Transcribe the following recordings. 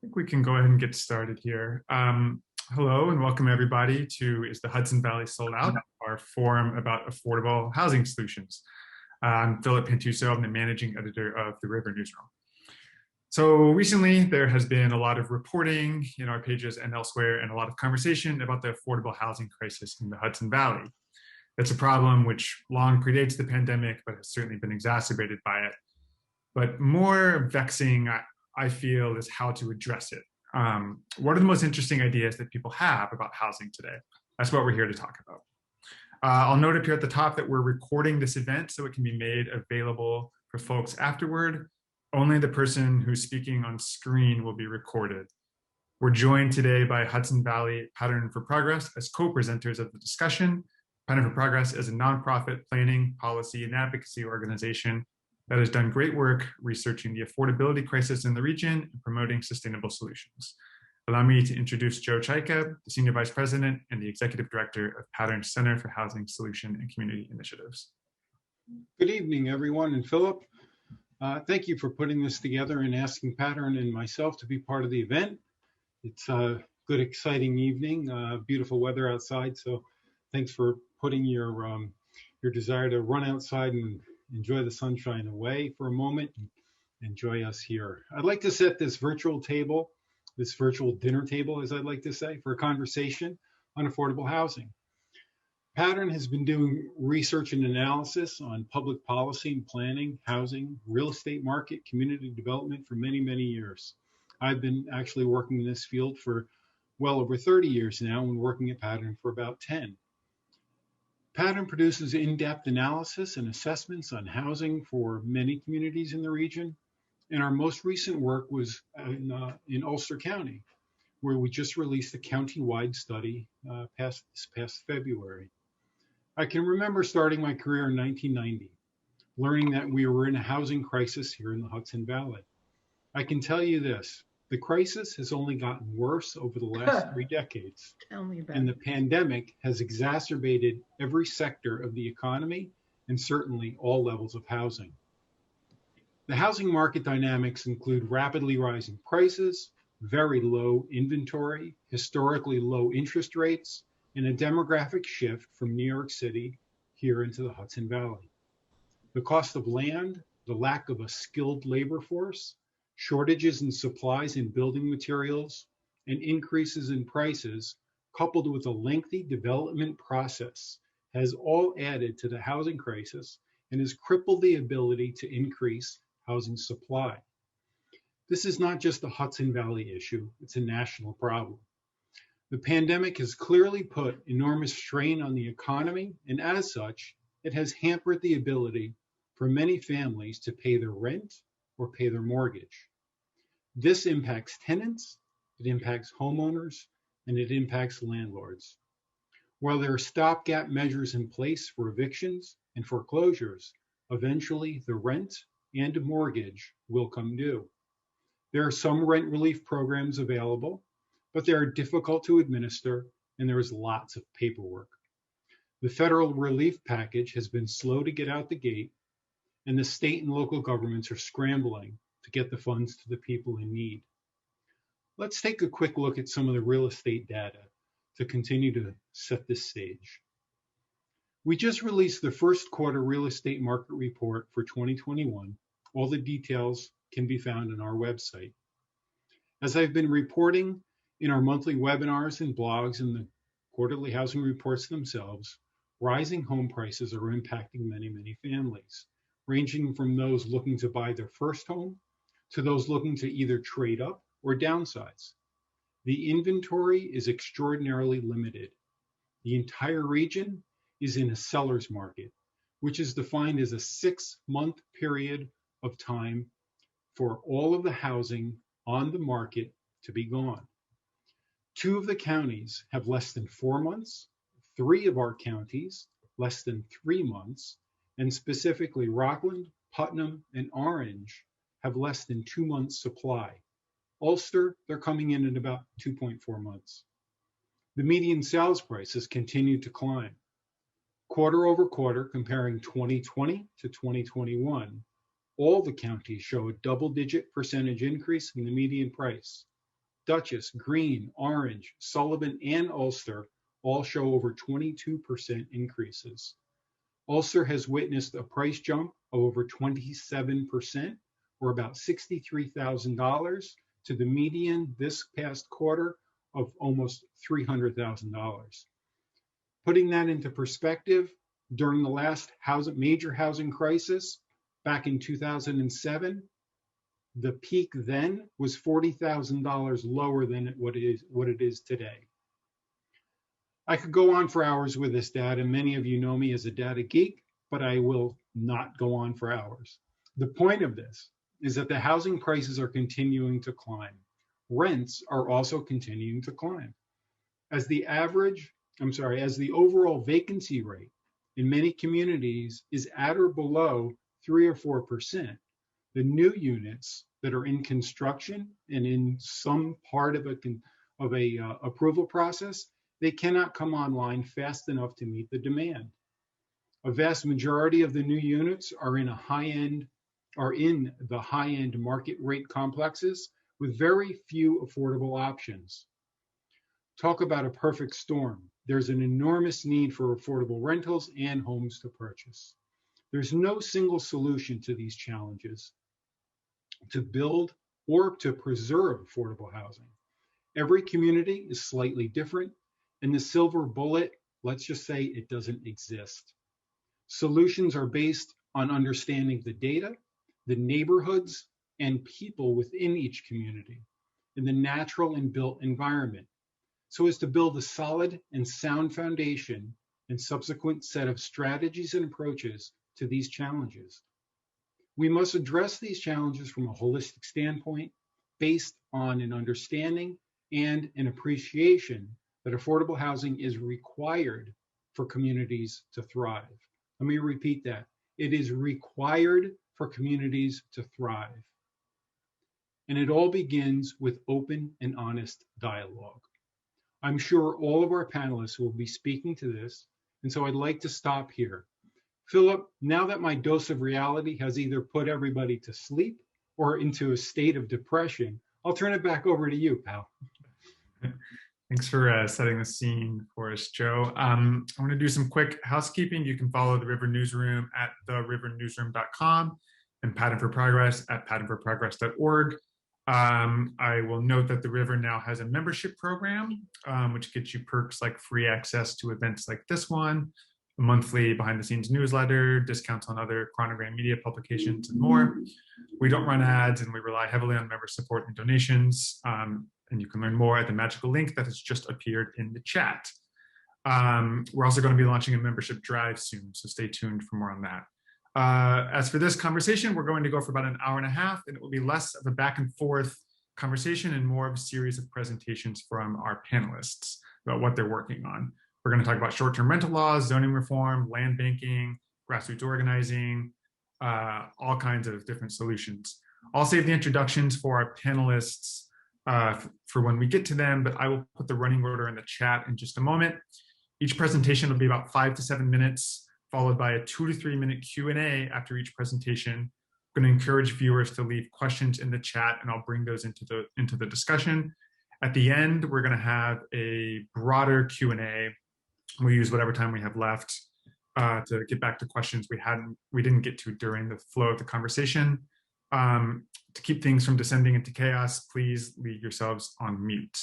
think we can go ahead and get started here. Hello and welcome everybody to Is the Hudson Valley Sold Out? Our forum about affordable housing solutions. I'm Philip Pantuso, I'm the managing editor of the River Newsroom. So recently there has been a lot of reporting in our pages and elsewhere and a lot of conversation about the affordable housing crisis in the Hudson Valley. It's a problem which long predates the pandemic, but has certainly been exacerbated by it. But more vexing, I feel, is how to address it. What are the most interesting ideas that people have about housing today? That's what we're here to talk about. I'll note up here at the top that we're recording this event so it can be made available for folks afterward. Only the person who's speaking on screen will be recorded. We're joined today by Hudson Valley Pattern for Progress as co-presenters of the discussion. Pattern for Progress is a nonprofit planning, policy, and advocacy organization that has done great work researching the affordability crisis in the region and promoting sustainable solutions. Allow me to introduce Joe Chaika, the Senior Vice President and the Executive Director of Pattern's Center for Housing Solution and Community Initiatives. Good evening, everyone, and Philip. Thank you for putting this together and asking Pattern and myself to be part of the event. It's a good, exciting evening, beautiful weather outside, so thanks for putting your desire to run outside and enjoy the sunshine away for a moment and enjoy us here. I'd like to set this virtual table, this virtual dinner table, as I'd like to say, for a conversation on affordable housing. Pattern has been doing research and analysis on public policy and planning, housing, real estate market, community development for many, many years. I've been actually working in this field for well over 30 years now and working at Pattern for about 10. Pattern produces in-depth analysis and assessments on housing for many communities in the region. And our most recent work was in Ulster County, where we just released a county-wide study this past February. I can remember starting my career in 1990, learning that we were in a housing crisis here in the Hudson Valley. I can tell you this, the crisis has only gotten worse over the last 3 decades. Tell me about and the pandemic has exacerbated every sector of the economy and certainly all levels of housing. The housing market dynamics include rapidly rising prices, very low inventory, historically low interest rates, and a demographic shift from New York City here into the Hudson Valley. The cost of land, the lack of a skilled labor force, shortages in supplies and building materials, and increases in prices, coupled with a lengthy development process, has all added to the housing crisis and has crippled the ability to increase housing supply. This is not just a Hudson Valley issue, it's a national problem. The pandemic has clearly put enormous strain on the economy, and as such, it has hampered the ability for many families to pay their rent or pay their mortgage. This impacts tenants, it impacts homeowners, and it impacts landlords. While there are stopgap measures in place for evictions and foreclosures, eventually the rent and mortgage will come due. There are some rent relief programs available, but they are difficult to administer and there is lots of paperwork. The federal relief package has been slow to get out the gate, and the state and local governments are scrambling to get the funds to the people in need. Let's take a quick look at some of the real estate data to continue to set this stage. We just released the first quarter real estate market report for 2021. All the details can be found on our website. As I've been reporting in our monthly webinars and blogs and the quarterly housing reports themselves, rising home prices are impacting many, many families, ranging from those looking to buy their first home to those looking to either trade up or downsize. The inventory is extraordinarily limited. The entire region is in a seller's market, which is defined as a 6-month period of time for all of the housing on the market to be gone. 2 of the counties have less than 4 months, 3 of our counties less than 3 months, and specifically Rockland, Putnam, and Orange have less than 2 months supply. Ulster, they're coming in at about 2.4 months. The median sales prices continue to climb. Quarter over quarter, comparing 2020 to 2021, all the counties show a double-digit percentage increase in the median price. Dutchess, Green, Orange, Sullivan, and Ulster all show over 22% increases. Ulster has witnessed a price jump of over 27%, or about $63,000, to the median this past quarter of almost $300,000. Putting that into perspective, during the last major housing crisis back in 2007, the peak then was $40,000 lower than what it is today. I could go on for hours with this data. Many of you know me as a data geek, but I will not go on for hours. The point of this is that the housing prices are continuing to climb. Rents are also continuing to climb. As the overall vacancy rate in many communities is at or below 3 or 4%, the new units that are in construction and in some part of a approval process, they cannot come online fast enough to meet the demand. A vast majority of the new units are in the high-end market rate complexes with very few affordable options. Talk about a perfect storm. There's an enormous need for affordable rentals and homes to purchase. There's no single solution to these challenges to build or to preserve affordable housing. Every community is slightly different, and the silver bullet, let's just say it doesn't exist. Solutions are based on understanding the data, the neighborhoods, and people within each community, in the natural and built environment, so as to build a solid and sound foundation and subsequent set of strategies and approaches to these challenges. We must address these challenges from a holistic standpoint based on an understanding and an appreciation that affordable housing is required for communities to thrive. Let me repeat that. It is required for communities to thrive. And it all begins with open and honest dialogue. I'm sure all of our panelists will be speaking to this, and so I'd like to stop here. Philip, now that my dose of reality has either put everybody to sleep or into a state of depression, I'll turn it back over to you, pal. Thanks for setting the scene for us, Joe. I'm going to do some quick housekeeping. You can follow the River Newsroom at therivernewsroom.com and Pattern for Progress at patternforprogress.org. I will note that the River now has a membership program, which gets you perks like free access to events like this one, a monthly behind-the-scenes newsletter, discounts on other chronogram media publications, and more. We don't run ads, and we rely heavily on member support and donations. And you can learn more at the magical link that has just appeared in the chat. We're also going to be launching a membership drive soon, so stay tuned for more on that. As for this conversation, we're going to go for about an hour and a half, and it will be less of a back and forth conversation and more of a series of presentations from our panelists about what they're working on. We're going to talk about short-term rental laws, zoning reform, land banking, grassroots organizing, all kinds of different solutions. I'll save the introductions for our panelists for when we get to them, but I will put the running order in the chat in just a moment. Each presentation will be about 5 to 7 minutes, followed by a 2 to 3 minute Q&A after each presentation. I'm going to encourage viewers to leave questions in the chat, and I'll bring those into the discussion. At the end, we're going to have a broader Q&A. We'll use whatever time we have left to get back to questions we didn't get to during the flow of the conversation. To keep things from descending into chaos, please leave yourselves on mute.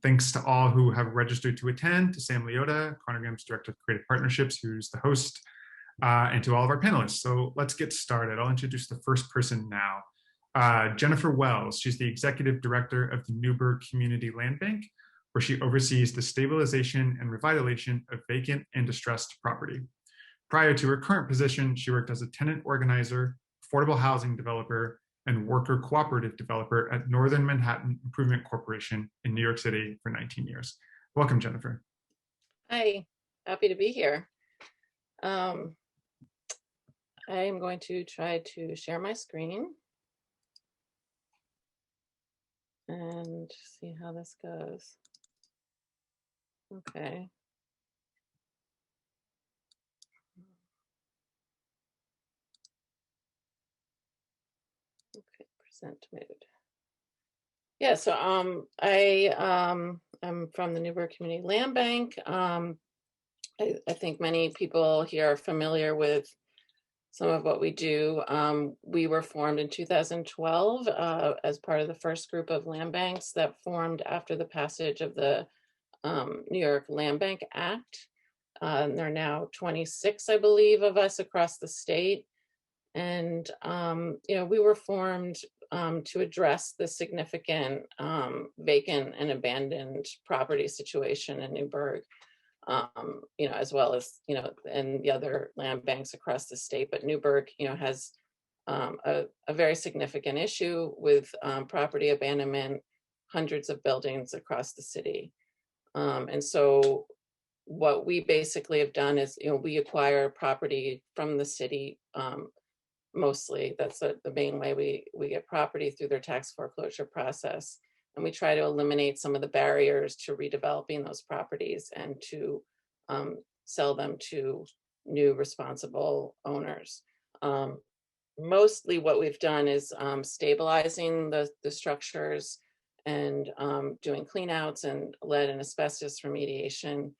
Thanks to all who have registered to attend, to Sam Leota, Chronogram's Director of Creative Partnerships, who's the host, and to all of our panelists. So let's get started. I'll introduce the first person now. Jennifer Wells. She's the Executive Director of the Newburgh Community Land Bank, where she oversees the stabilization and revitalization of vacant and distressed property. Prior to her current position, she worked as a tenant organizer, affordable housing developer, and worker cooperative developer at Northern Manhattan Improvement Corporation in New York City for 19 years. Welcome, Jennifer. Hi, happy to be here. I am going to try to share my screen and see how this goes. Okay. Okay, present mode. Yeah, so I'm from the Newburgh Community Land Bank. I think many people here are familiar with some of what we do. We were formed in 2012 as part of the first group of land banks that formed after the passage of the New York Land Bank Act. And there are now 26, I believe, of us across the state. And, we were formed to address the significant vacant and abandoned property situation in Newburgh, as well as, and the other land banks across the state. But Newburgh, has a very significant issue with property abandonment, hundreds of buildings across the city. And so what we basically have done is, we acquire property from the city. Mostly, that's the main way we get property, through their tax foreclosure process. And we try to eliminate some of the barriers to redeveloping those properties and to sell them to new responsible owners. Mostly what we've done is stabilizing the structures and doing clean outs and lead and asbestos remediation.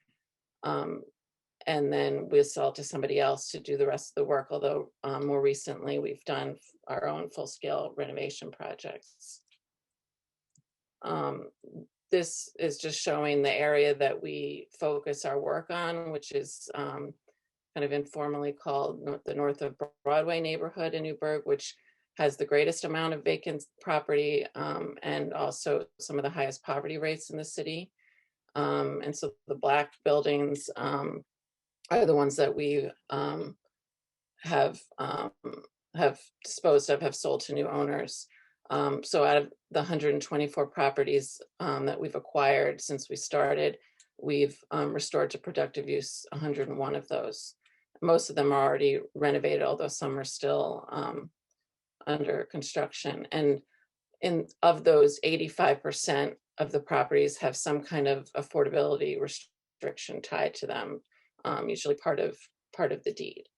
And then we'll sell to somebody else to do the rest of the work. Although more recently, we've done our own full-scale renovation projects. This is just showing the area that we focus our work on, which is kind of informally called the North of Broadway neighborhood in Newburgh, which has the greatest amount of vacant property and also some of the highest poverty rates in the city. And so the black buildings are the ones that we have disposed of, have sold to new owners. So out of the 124 properties that we've acquired since we started, we've restored to productive use 101 of those. Most of them are already renovated, although some are still under construction. And of those, 85% of the properties have some kind of affordability restriction tied to them. Usually part of the deed.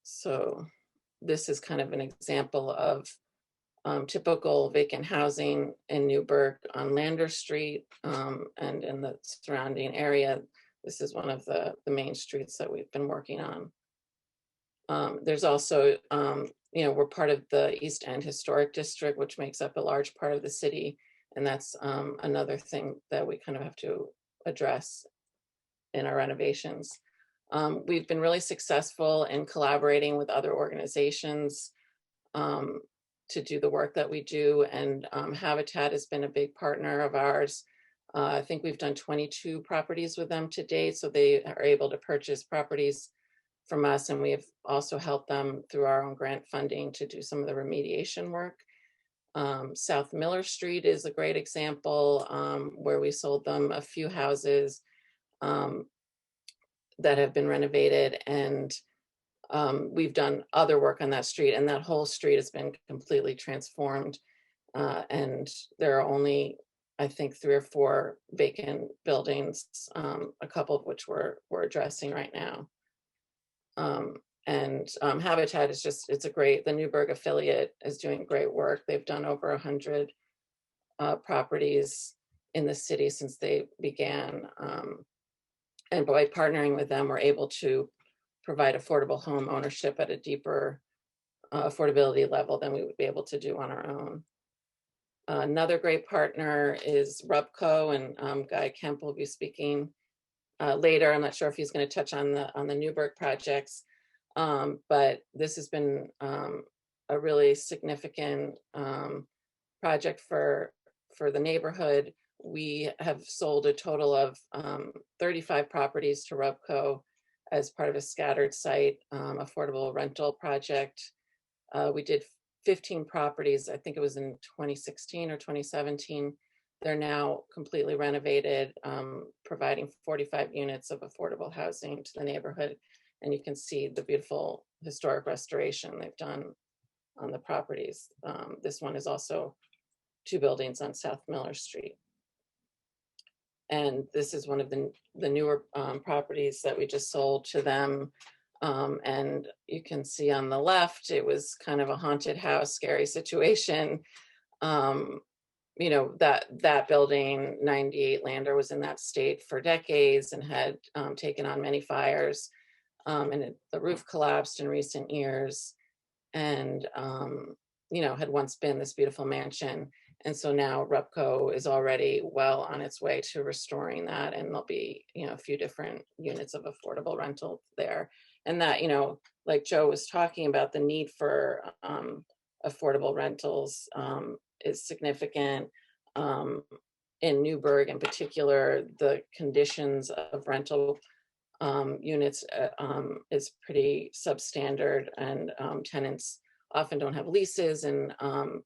So this is kind of an example of typical vacant housing in Newburgh on Lander Street and in the surrounding area. This is one of the main streets that we've been working on. There's also, we're part of the East End Historic District, which makes up a large part of the city. And that's another thing that we kind of have to address in our renovations. We've been really successful in collaborating with other organizations to do the work that we do, and Habitat has been a big partner of ours. I think we've done 22 properties with them to date, so they are able to purchase properties from us, and we have also helped them through our own grant funding to do some of the remediation work. South Miller Street is a great example where we sold them a few houses that have been renovated, and we've done other work on that street, and that whole street has been completely transformed. And there are only, I think, 3 or 4 vacant buildings, a couple of which we're addressing right now. And Habitat is the Newburgh affiliate is doing great work. They've done over 100 properties in the city since they began. And by partnering with them, we're able to provide affordable home ownership at a deeper affordability level than we would be able to do on our own. Another great partner is Rubco, and Guy Kemp will be speaking later. I'm not sure if he's going to touch on the Newburgh projects, but this has been a really significant project for the neighborhood. We have sold a total of 35 properties to Rubco as part of a scattered site affordable rental project. We did 15 properties, I think it was in 2016 or 2017. They're now completely renovated, providing 45 units of affordable housing to the neighborhood. And you can see the beautiful historic restoration they've done on the properties. This one is also 2 buildings on South Miller Street. And this is one of the newer properties that we just sold to them. And you can see on the left, it was kind of a haunted house, scary situation. That building, 98 Lander, was in that state for decades and had taken on many fires. And the roof collapsed in recent years, and had once been this beautiful mansion. And so now Repco is already well on its way to restoring that, and there'll be a few different units of affordable rental there. And that, like Joe was talking about, the need for affordable rentals is significant. In Newburgh in particular, the conditions of rental units is pretty substandard, and tenants often don't have leases and are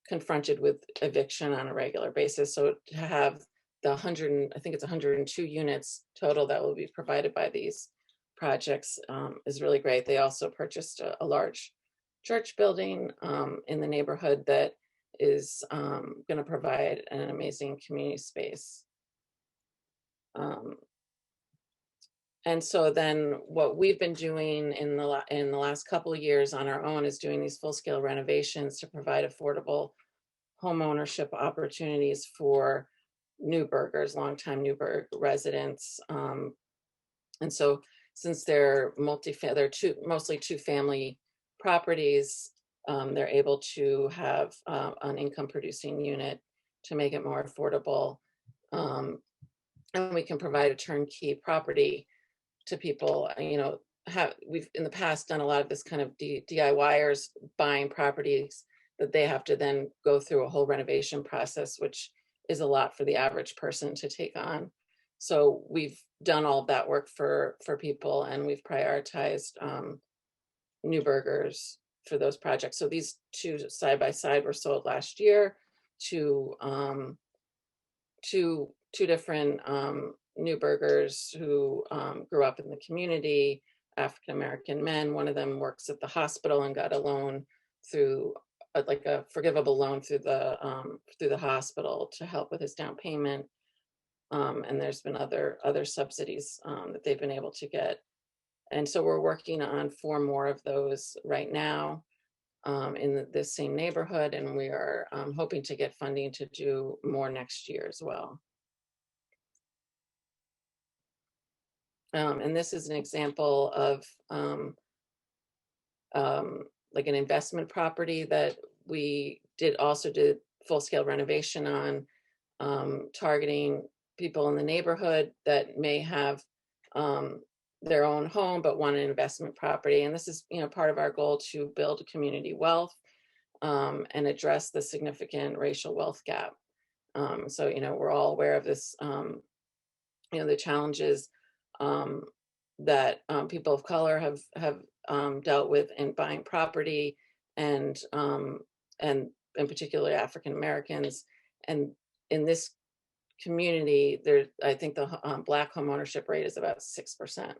confronted with eviction on a regular basis. So to have the 100, I think it's 102 units total that will be provided by these projects is really great. They also purchased a large church building in the neighborhood that is going to provide an amazing community space. And so then what we've been doing in the last couple of years on our own is doing these full-scale renovations to provide affordable home ownership opportunities for Newburghers, longtime Newburgh residents. And so since they're mostly two-family properties, they're able to have an income-producing unit to make it more affordable. And we can provide a turnkey property to people. We've in the past done a lot of this kind of DIYers buying properties that they have to then go through a whole renovation process, which is a lot for the average person to take on. So we've done all of that work for people, and we've prioritized Newburghers for those projects. So these two side by side were sold last year to two different Newburghers who grew up in the community, African-American men. One of them works at the hospital and got a loan through a forgivable loan through the hospital to help with his down payment. And there's been other subsidies that they've been able to get. And so we're working on 4 more of those right now in this same neighborhood, and we are hoping to get funding to do more next year as well. And this is an example of like an investment property that we did full-scale renovation on, targeting people in the neighborhood that may have their own home but want an investment property. And this is part of our goal to build community wealth and address the significant racial wealth gap. So we're all aware of this, the challenges that people of color have dealt with in buying property, and in particular African Americans. And in this community, I think the Black home ownership rate is about 6%.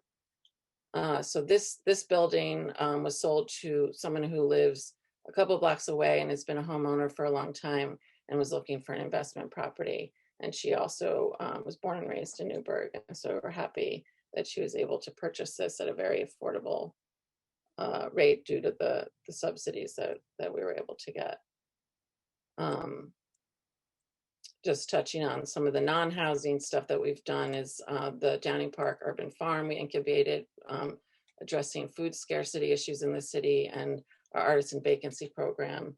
So this building was sold to someone who lives a couple of blocks away and has been a homeowner for a long time and was looking for an investment property. And she also was born and raised in Newburgh. And so we're happy that she was able to purchase this at a very affordable rate due to the subsidies that we were able to get. Just touching on some of the non-housing stuff that we've done is the Downing Park Urban Farm we incubated, addressing food scarcity issues in the city, and our Artisan Vacancy Program,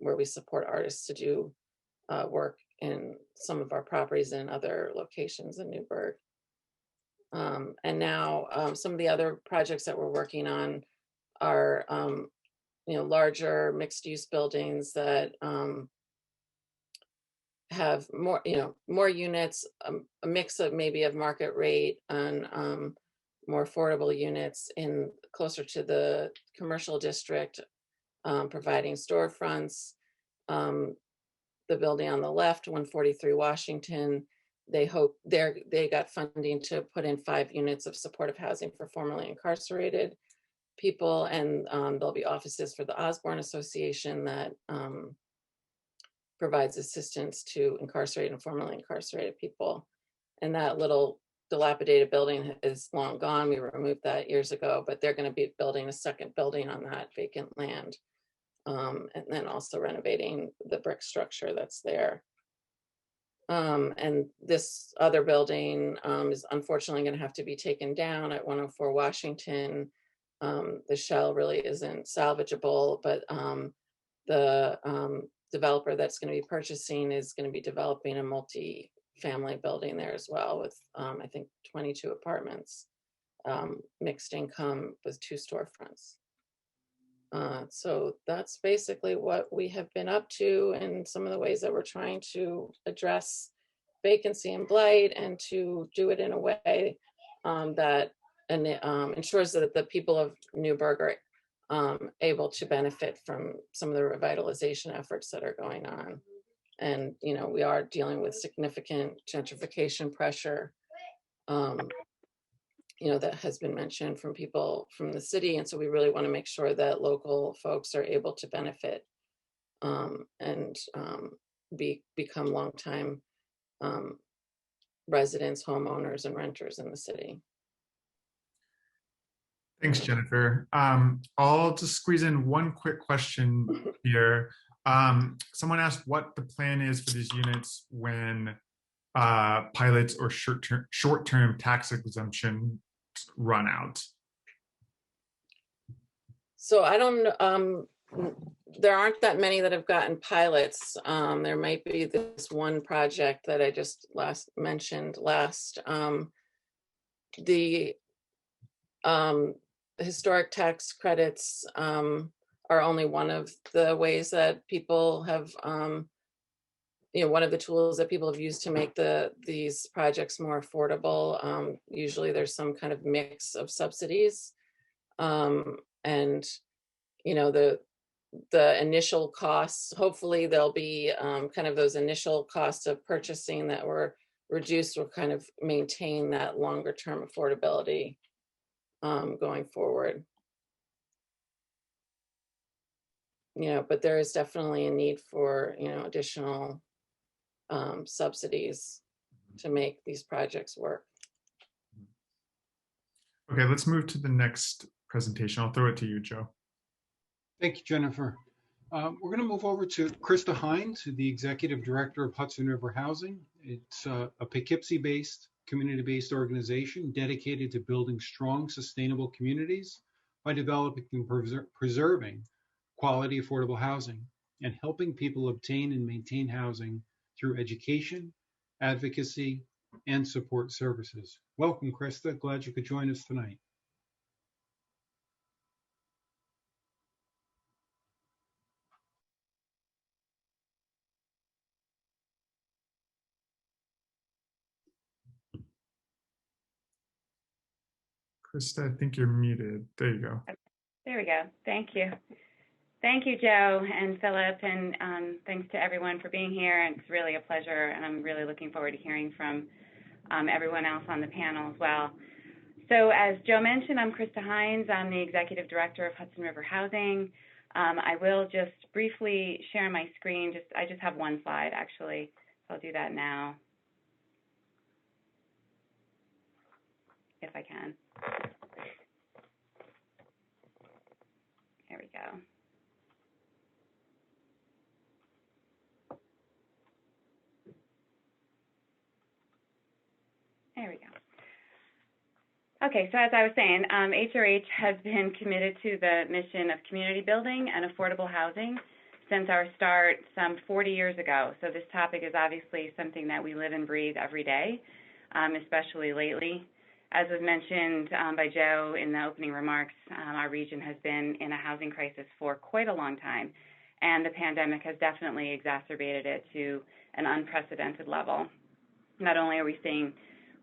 where we support artists to do work in some of our properties and other locations in Newburgh. And now some of the other projects that we're working on are larger mixed-use buildings that have more units, a mix of maybe of market rate and more affordable units in closer to the commercial district, providing storefronts. The building on the left, 143 Washington, they got funding to put in 5 units of supportive housing for formerly incarcerated people, and there'll be offices for the Osborne Association that provides assistance to incarcerated and formerly incarcerated people. And that little dilapidated building is long gone. We removed that years ago, but they're going to be building a second building on that vacant land. And then also renovating the brick structure that's there. And this other building is unfortunately going to have to be taken down at 104 Washington. The shell really isn't salvageable, but the developer that's going to be purchasing is going to be developing a multi-family building there as well with, I think, 22 apartments, mixed income with 2 storefronts. So that's basically what we have been up to and some of the ways that we're trying to address vacancy and blight, and to do it in a way that ensures that the people of Newburgh are able to benefit from some of the revitalization efforts that are going on. And, you know, we are dealing with significant gentrification pressure, you know, that has been mentioned from people from the city. And so we really want to make sure that local folks are able to benefit and become longtime residents, homeowners, and renters in the city. Thanks, Jennifer. I'll just squeeze in one quick question here. Someone asked what the plan is for these units when pilots or short-term tax exemption run out. So I don't there aren't that many that have gotten pilots. There might be this one project that I just mentioned last. The historic tax credits are only one of the ways that people have, you know, one of the tools that people have used to make these projects more affordable. Usually there's some kind of mix of subsidies. And, you know, the initial costs, hopefully there'll be kind of those initial costs of purchasing that were reduced will kind of maintain that longer term affordability going forward. You know, but there is definitely a need for, you know, additional subsidies to make these projects work. Okay, let's move to the next presentation. I'll throw it to you, Joe. Thank you, Jennifer. We're going to move over to Krista Hines, the Executive Director of Hudson River Housing. It's a Poughkeepsie-based, community-based organization dedicated to building strong, sustainable communities by developing and preserving quality, affordable housing and helping people obtain and maintain housing through education, advocacy, and support services. Welcome, Krista. Glad you could join us tonight. Krista, I think you're muted. There you go. There we go. Thank you. Thank you, Joe and Philip, and thanks to everyone for being here. It's really a pleasure, and I'm really looking forward to hearing from everyone else on the panel as well. So as Joe mentioned, I'm Krista Hines. I'm the Executive Director of Hudson River Housing. I will just briefly share my screen. I just have one slide, actually, so I'll do that now, if I can. There we go. There we go. Okay, so as I was saying, HRH has been committed to the mission of community building and affordable housing since our start some 40 years ago. So this topic is obviously something that we live and breathe every day, especially lately. As was mentioned by Joe in the opening remarks, our region has been in a housing crisis for quite a long time, and the pandemic has definitely exacerbated it to an unprecedented level. Not only are we seeing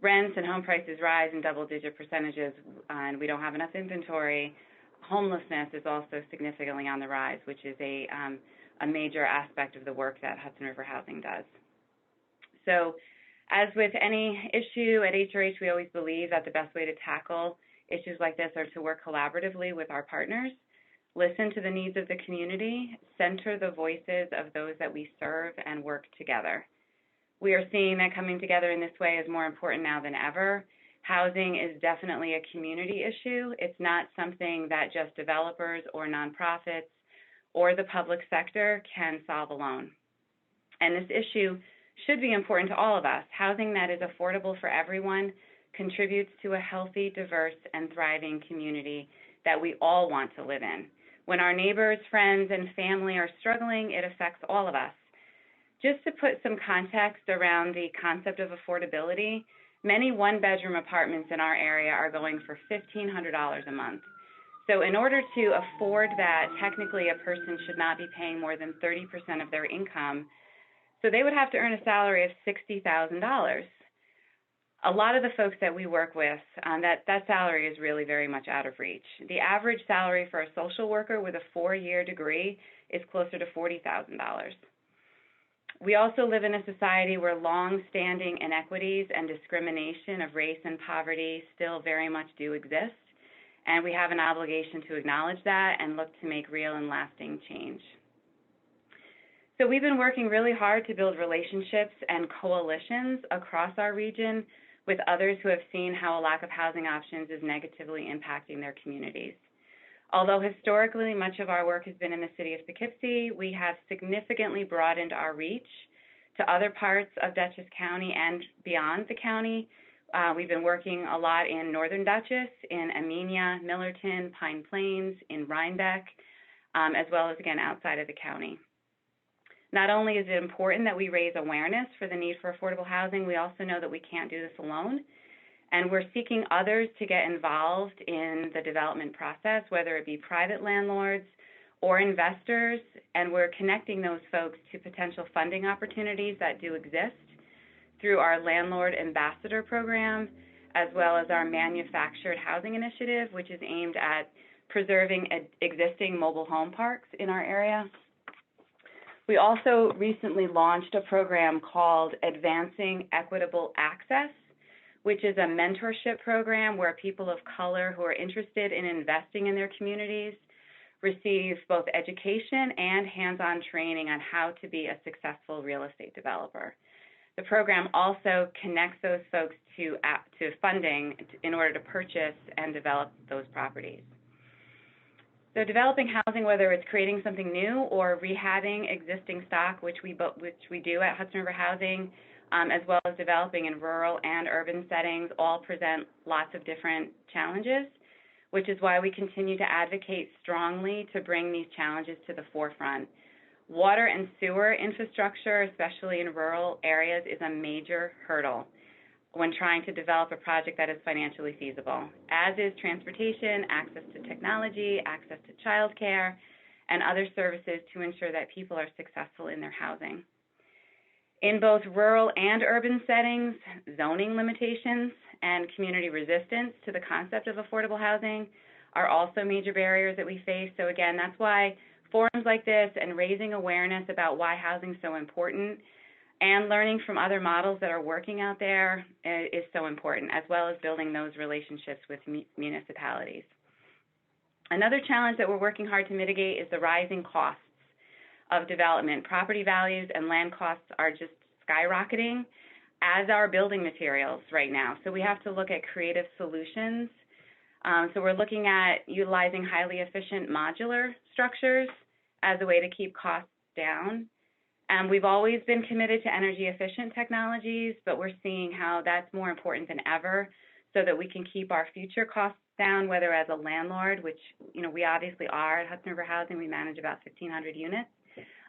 rents and home prices rise in double-digit percentages, and we don't have enough inventory, homelessness is also significantly on the rise, which is a major aspect of the work that Hudson River Housing does. So, as with any issue at HRH, we always believe that the best way to tackle issues like this are to work collaboratively with our partners, listen to the needs of the community, center the voices of those that we serve, and work together. We are seeing that coming together in this way is more important now than ever, Housing is definitely a community issue. It's not something that just developers or nonprofits or the public sector can solve alone. And this issue should be important to all of us. Housing that is affordable for everyone contributes to a healthy, diverse, and thriving community that we all want to live in. When our neighbors, friends, and family are struggling, it affects all of us. Just to put some context around the concept of affordability, many one-bedroom apartments in our area are going for $1,500 a month. So in order to afford that, technically a person should not be paying more than 30% of their income. So they would have to earn a salary of $60,000. A lot of the folks that we work with, that salary is really very much out of reach. The average salary for a social worker with a 4-year degree is closer to $40,000. We also live in a society where long-standing inequities and discrimination of race and poverty still very much do exist, and we have an obligation to acknowledge that and look to make real and lasting change. So we've been working really hard to build relationships and coalitions across our region with others who have seen how a lack of housing options is negatively impacting their communities. Although historically much of our work has been in the city of Poughkeepsie, we have significantly broadened our reach to other parts of Dutchess County and beyond the county. We've been working a lot in Northern Dutchess, in Amenia, Millerton, Pine Plains, in Rhinebeck, as well as, again, outside of the county. Not only is it important that we raise awareness for the need for affordable housing, we also know that we can't do this alone. And we're seeking others to get involved in the development process, whether it be private landlords or investors, and we're connecting those folks to potential funding opportunities that do exist through our Landlord Ambassador program, as well as our Manufactured Housing Initiative, which is aimed at preserving existing mobile home parks in our area. We also recently launched a program called Advancing Equitable Access, which is a mentorship program where people of color who are interested in investing in their communities receive both education and hands-on training on how to be a successful real estate developer. The program also connects those folks to funding in order to purchase and develop those properties. So developing housing, whether it's creating something new or rehabbing existing stock, which we do at Hudson River Housing, as well as developing in rural and urban settings, all present lots of different challenges, which is why we continue to advocate strongly to bring these challenges to the forefront. Water and sewer infrastructure, especially in rural areas, is a major hurdle when trying to develop a project that is financially feasible, as is transportation, access to technology, access to childcare, and other services to ensure that people are successful in their housing. In both rural and urban settings, zoning limitations and community resistance to the concept of affordable housing are also major barriers that we face. So again, that's why forums like this and raising awareness about why housing is so important and learning from other models that are working out there is so important, as well as building those relationships with municipalities. Another challenge that we're working hard to mitigate is the rising costs of development. Property values and land costs are just skyrocketing, as are building materials right now. So we have to look at creative solutions. So we're looking at utilizing highly efficient modular structures as a way to keep costs down. We've always been committed to energy efficient technologies, but we're seeing how that's more important than ever so that we can keep our future costs down, whether as a landlord, which we obviously are at Hudson River Housing. We manage about 1,500 units,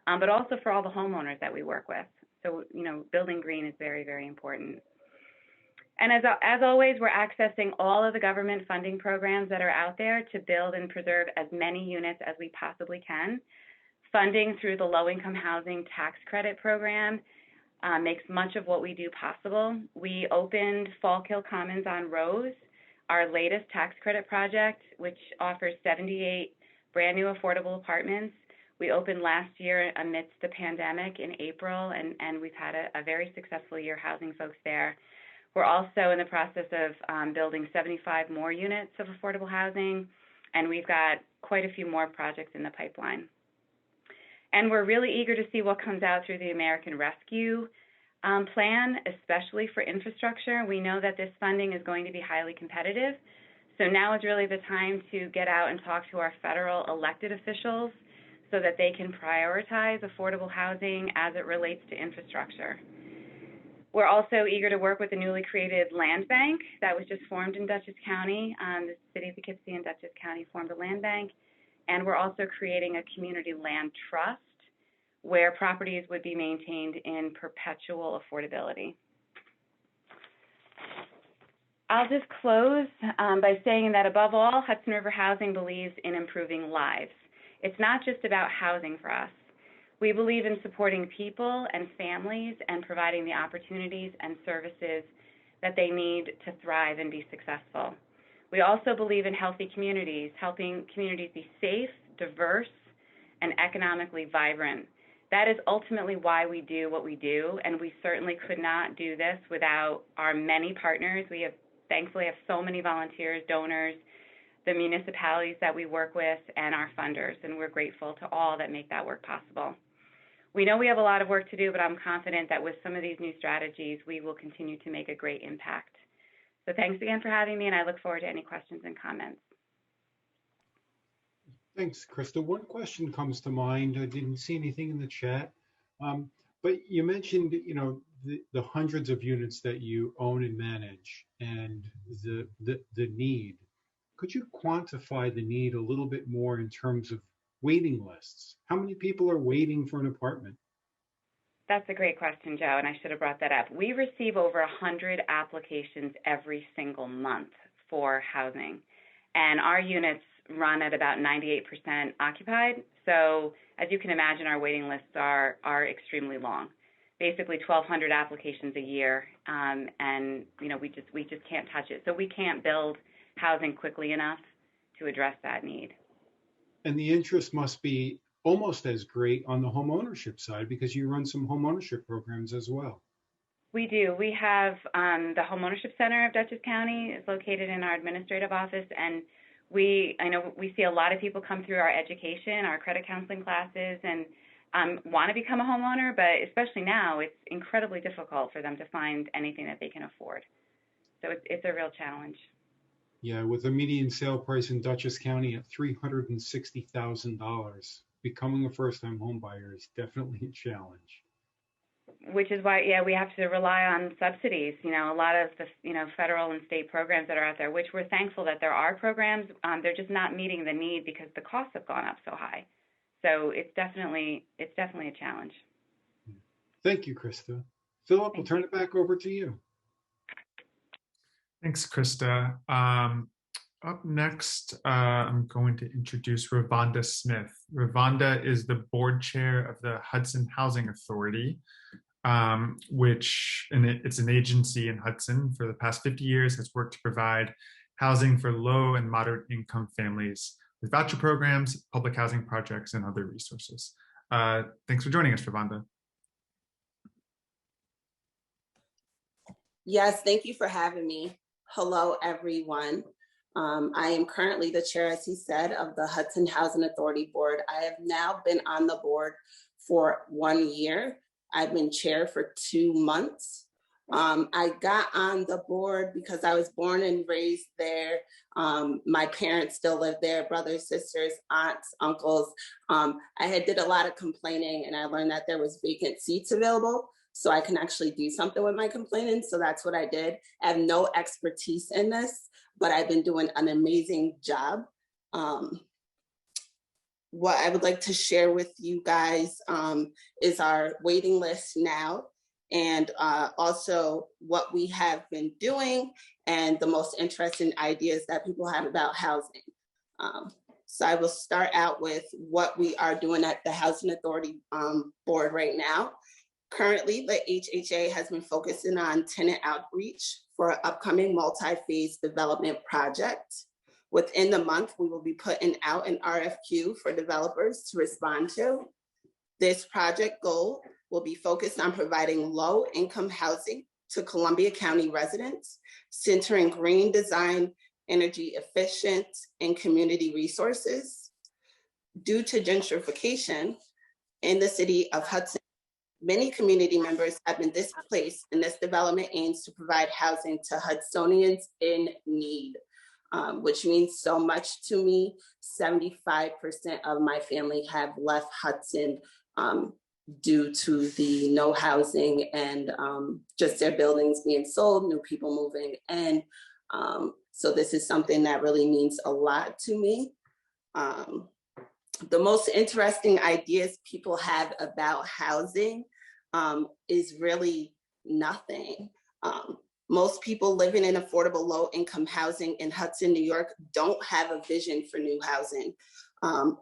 but also for all the homeowners that we work with. So, building green is very, very important. And as always, we're accessing all of the government funding programs that are out there to build and preserve as many units as we possibly can. Funding through the Low-Income Housing Tax Credit Program makes much of what we do possible. We opened Fallkill Commons on Rose, our latest tax credit project, which offers 78 brand new affordable apartments. We opened last year amidst the pandemic in April, and we've had a very successful year housing folks there. We're also in the process of building 75 more units of affordable housing, and we've got quite a few more projects in the pipeline. And we're really eager to see what comes out through the American Rescue plan, especially for infrastructure. We know that this funding is going to be highly competitive. So now is really the time to get out and talk to our federal elected officials so that they can prioritize affordable housing as it relates to infrastructure. We're also eager to work with the newly created land bank that was just formed in Dutchess County. The city of Poughkeepsie and Dutchess County formed a land bank. And we're also creating a community land trust where properties would be maintained in perpetual affordability. I'll just close by saying that above all, Hudson River Housing believes in improving lives. It's not just about housing for us. We believe in supporting people and families and providing the opportunities and services that they need to thrive and be successful. We also believe in healthy communities, helping communities be safe, diverse, and economically vibrant. That is ultimately why we do what we do, and we certainly could not do this without our many partners. We thankfully have so many volunteers, donors, the municipalities that we work with, and our funders, and we're grateful to all that make that work possible. We know we have a lot of work to do, but I'm confident that with some of these new strategies, we will continue to make a great impact. So thanks again for having me, and I look forward to any questions and comments. Thanks, Krista. One question comes to mind. I didn't see anything in the chat, but you mentioned, the hundreds of units that you own and manage and the need. Could you quantify the need a little bit more in terms of waiting lists? How many people are waiting for an apartment? That's a great question, Joe, and I should have brought that up. We receive over 100 applications every single month for housing, and our units run at about 98% occupied. So as you can imagine, our waiting lists are extremely long. Basically 1,200 applications a year, and we just can't touch it. So we can't build housing quickly enough to address that need. And the interest must be almost as great on the home ownership side because you run some home ownership programs as well. We do. We have the Home Ownership Center of Dutchess County is located in our administrative office, and I know we see a lot of people come through our education, our credit counseling classes, and want to become a homeowner, but especially now, it's incredibly difficult for them to find anything that they can afford. So it's a real challenge. Yeah, with a median sale price in Dutchess County at $360,000, becoming a first-time home buyer is definitely a challenge. Which is why, we have to rely on subsidies. A lot of the, federal and state programs that are out there, which we're thankful that there are programs. They're just not meeting the need because the costs have gone up so high. So it's definitely a challenge. Thank you, Krista. Philip, we'll turn it back over to you. Thanks, Krista. Up next, I'm going to introduce Ravonda Smith. Ravonda is the board chair of the Hudson Housing Authority, it's an agency in Hudson for the past 50 years, has worked to provide housing for low and moderate income families with voucher programs, public housing projects, and other resources. Thanks for joining us, Ravonda. Yes, thank you for having me. Hello, everyone. I am currently the chair, as he said, of the Hudson Housing Authority Board. I have now been on the board for 1 year. I've been chair for 2 months. I got on the board because I was born and raised there. My parents still live there, brothers, sisters, aunts, uncles. I did a lot of complaining, and I learned that there was vacant seats available, so I can actually do something with my complaining. So that's what I did. I have no expertise in this, but I've been doing an amazing job. What I would like to share with you guys is our waiting list now, and also what we have been doing and the most interesting ideas that people have about housing. So I will start out with what we are doing at the Housing Authority Board right now. Currently, the HHA has been focusing on tenant outreach for an upcoming multi-phase development project. Within the month, we will be putting out an RFQ for developers to respond to. This project goal will be focused on providing low-income housing to Columbia County residents, centering green design, energy efficient, and community resources. Due to gentrification in the city of Hudson, Many community members have been displaced, and this development aims to provide housing to Hudsonians in need, which means so much to me. 75% of my family have left Hudson due to the no housing and just their buildings being sold, new people moving in. So this is something that really means a lot to me. The most interesting ideas people have about housing is really nothing. Most people living in affordable low-income housing in Hudson, New York, don't have a vision for new housing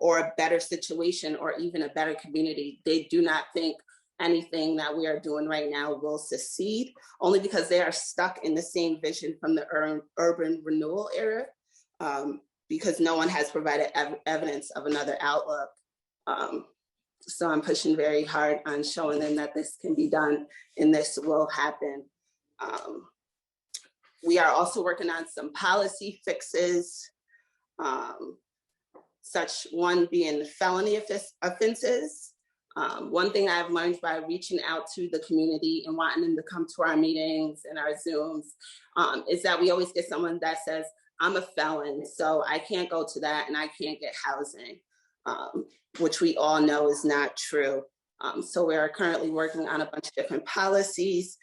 or a better situation or even a better community. They do not think anything that we are doing right now will succeed, only because they are stuck in the same vision from the urban renewal era, because no one has provided evidence of another outlook. So I'm pushing very hard on showing them that this can be done and this will happen. We are also working on some policy fixes, such one being felony offenses. One thing I've learned by reaching out to the community and wanting them to come to our meetings and our Zooms is that we always get someone that says, I'm a felon, so I can't go to that and I can't get housing, which we all know is not true. So we are currently working on a bunch of different policies.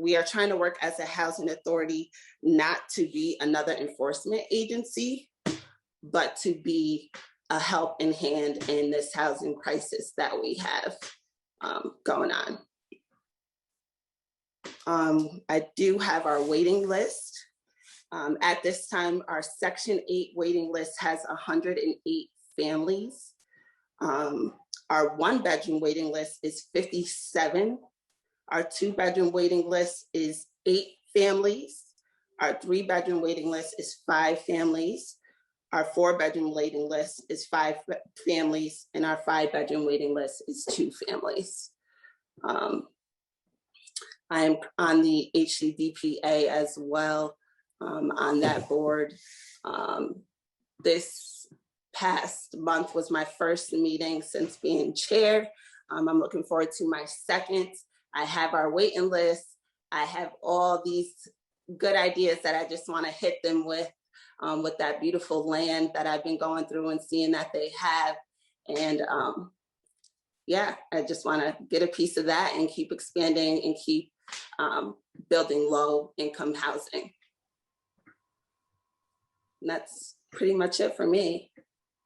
We are trying to work as a housing authority, not to be another enforcement agency, but to be a helping hand in this housing crisis that we have going on. I do have our waiting list. At this time, our Section 8 waiting list has 108 families. Our 1-bedroom waiting list is 57. Our 2-bedroom waiting list is 8 families. Our 3-bedroom waiting list is 5 families. Our 4-bedroom waiting list is 5 families, and our 5-bedroom waiting list is 2 families. I'm on the HCDPA as well, on that board. This past month was my first meeting since being chair. I'm looking forward to my second. I have our waiting list. I have all these good ideas that I just want to hit them with that beautiful land that I've been going through and seeing that they have. And yeah, I just want to get a piece of that and keep expanding and keep building low income housing. And that's pretty much it for me.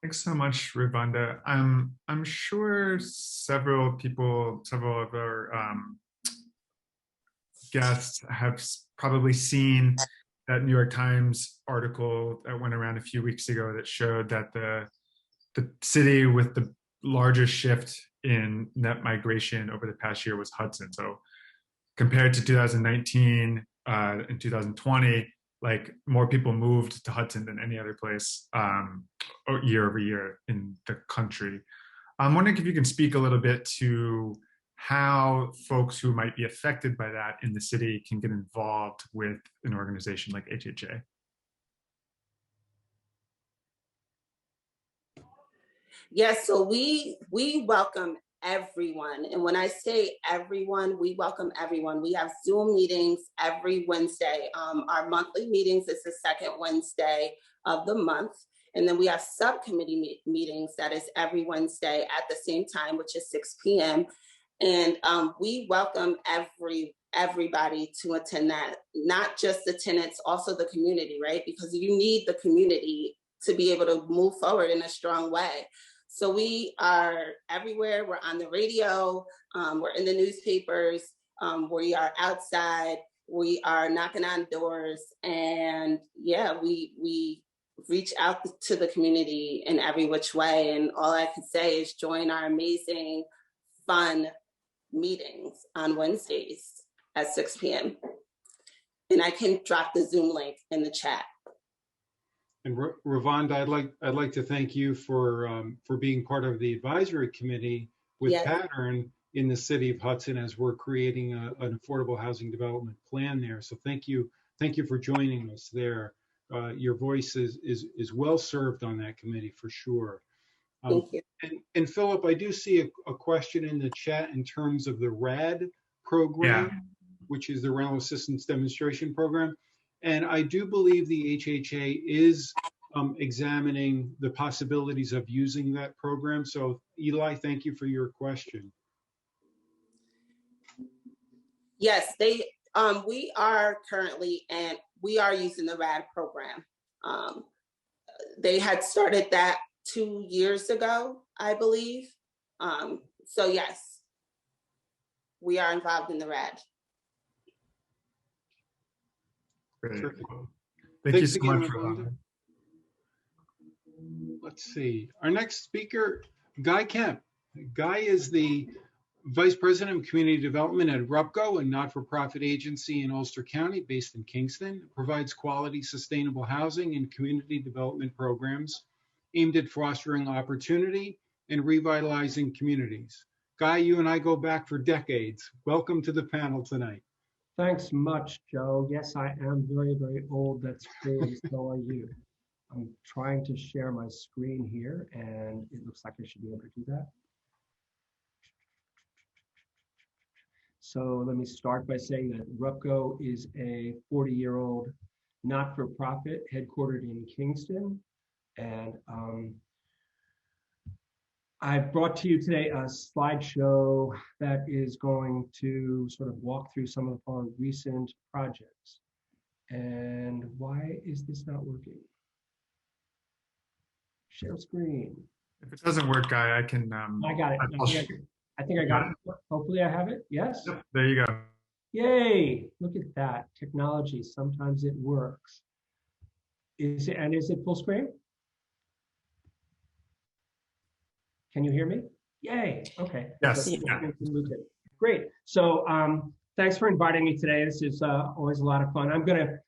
Thanks so much, Ravonda. I'm sure several of our guests have probably seen that New York Times article that went around a few weeks ago that showed that the city with the largest shift in net migration over the past year was Hudson. So compared to 2019 and 2020, like more people moved to Hudson than any other place year over year in the country. I'm wondering if you can speak a little bit to how folks who might be affected by that in the city can get involved with an organization like HHA. Yes, so we welcome everyone. And when I say everyone, we welcome everyone. We have Zoom meetings every Wednesday. Our monthly meetings is the second Wednesday of the month. And then we have subcommittee meetings that is every Wednesday at the same time, which is 6 p.m. And we welcome everybody to attend that, not just the tenants, also the community, right? Because you need the community to be able to move forward in a strong way. So we are everywhere. We're on the radio, we're in the newspapers, we are outside, we are knocking on doors, and yeah, we reach out to the community in every which way. And all I can say is join our amazing, fun meetings on Wednesdays at 6 p.m. And I can drop the Zoom link in the chat. And Ravonda, I'd like to thank you for being part of the advisory committee with Pattern in the city of Hudson as we're creating an affordable housing development plan there. So thank you for joining us there. Your voice is well served on that committee for sure. Thank you. And Philip, I do see a question in the chat in terms of the RAD program, which is the Rental Assistance Demonstration Program. And I do believe the HHA is examining the possibilities of using that program. So Eli, thank you for your question. Yes, we are currently, and we are using the RAD program. They had started that 2 years ago, I believe. So yes, we are involved in the RAD. Great. Terrific. Thank you Thanks so again, much for Melinda. that. Let's see. Our next speaker, Guy Kemp. Guy is the Vice President of Community Development at RUPCO, a not-for-profit agency in Ulster County based in Kingston. It provides quality, sustainable housing and community development programs aimed at fostering opportunity and revitalizing communities. Guy, you and I go back for decades. Welcome to the panel tonight. Thanks much, Joe. Yes, I am very, very old. That's true, and so are you. I'm trying to share my screen here, and it looks like I should be able to do that. So let me start by saying that RUPCO is a 40-year-old not-for-profit headquartered in Kingston. And I brought to you today a slideshow that is going to sort of walk through some of our recent projects. And why is this not working? Share screen. If it doesn't work, Guy, I can. I got it. I think I got it. Hopefully I have it. Yes? Yep, there you go. Yay! Look at that. Technology, sometimes it works. Is it full screen? Can you hear me? Yay, okay. Yes. So, Yeah. Great. So thanks for inviting me today. This is always a lot of fun. I'm gonna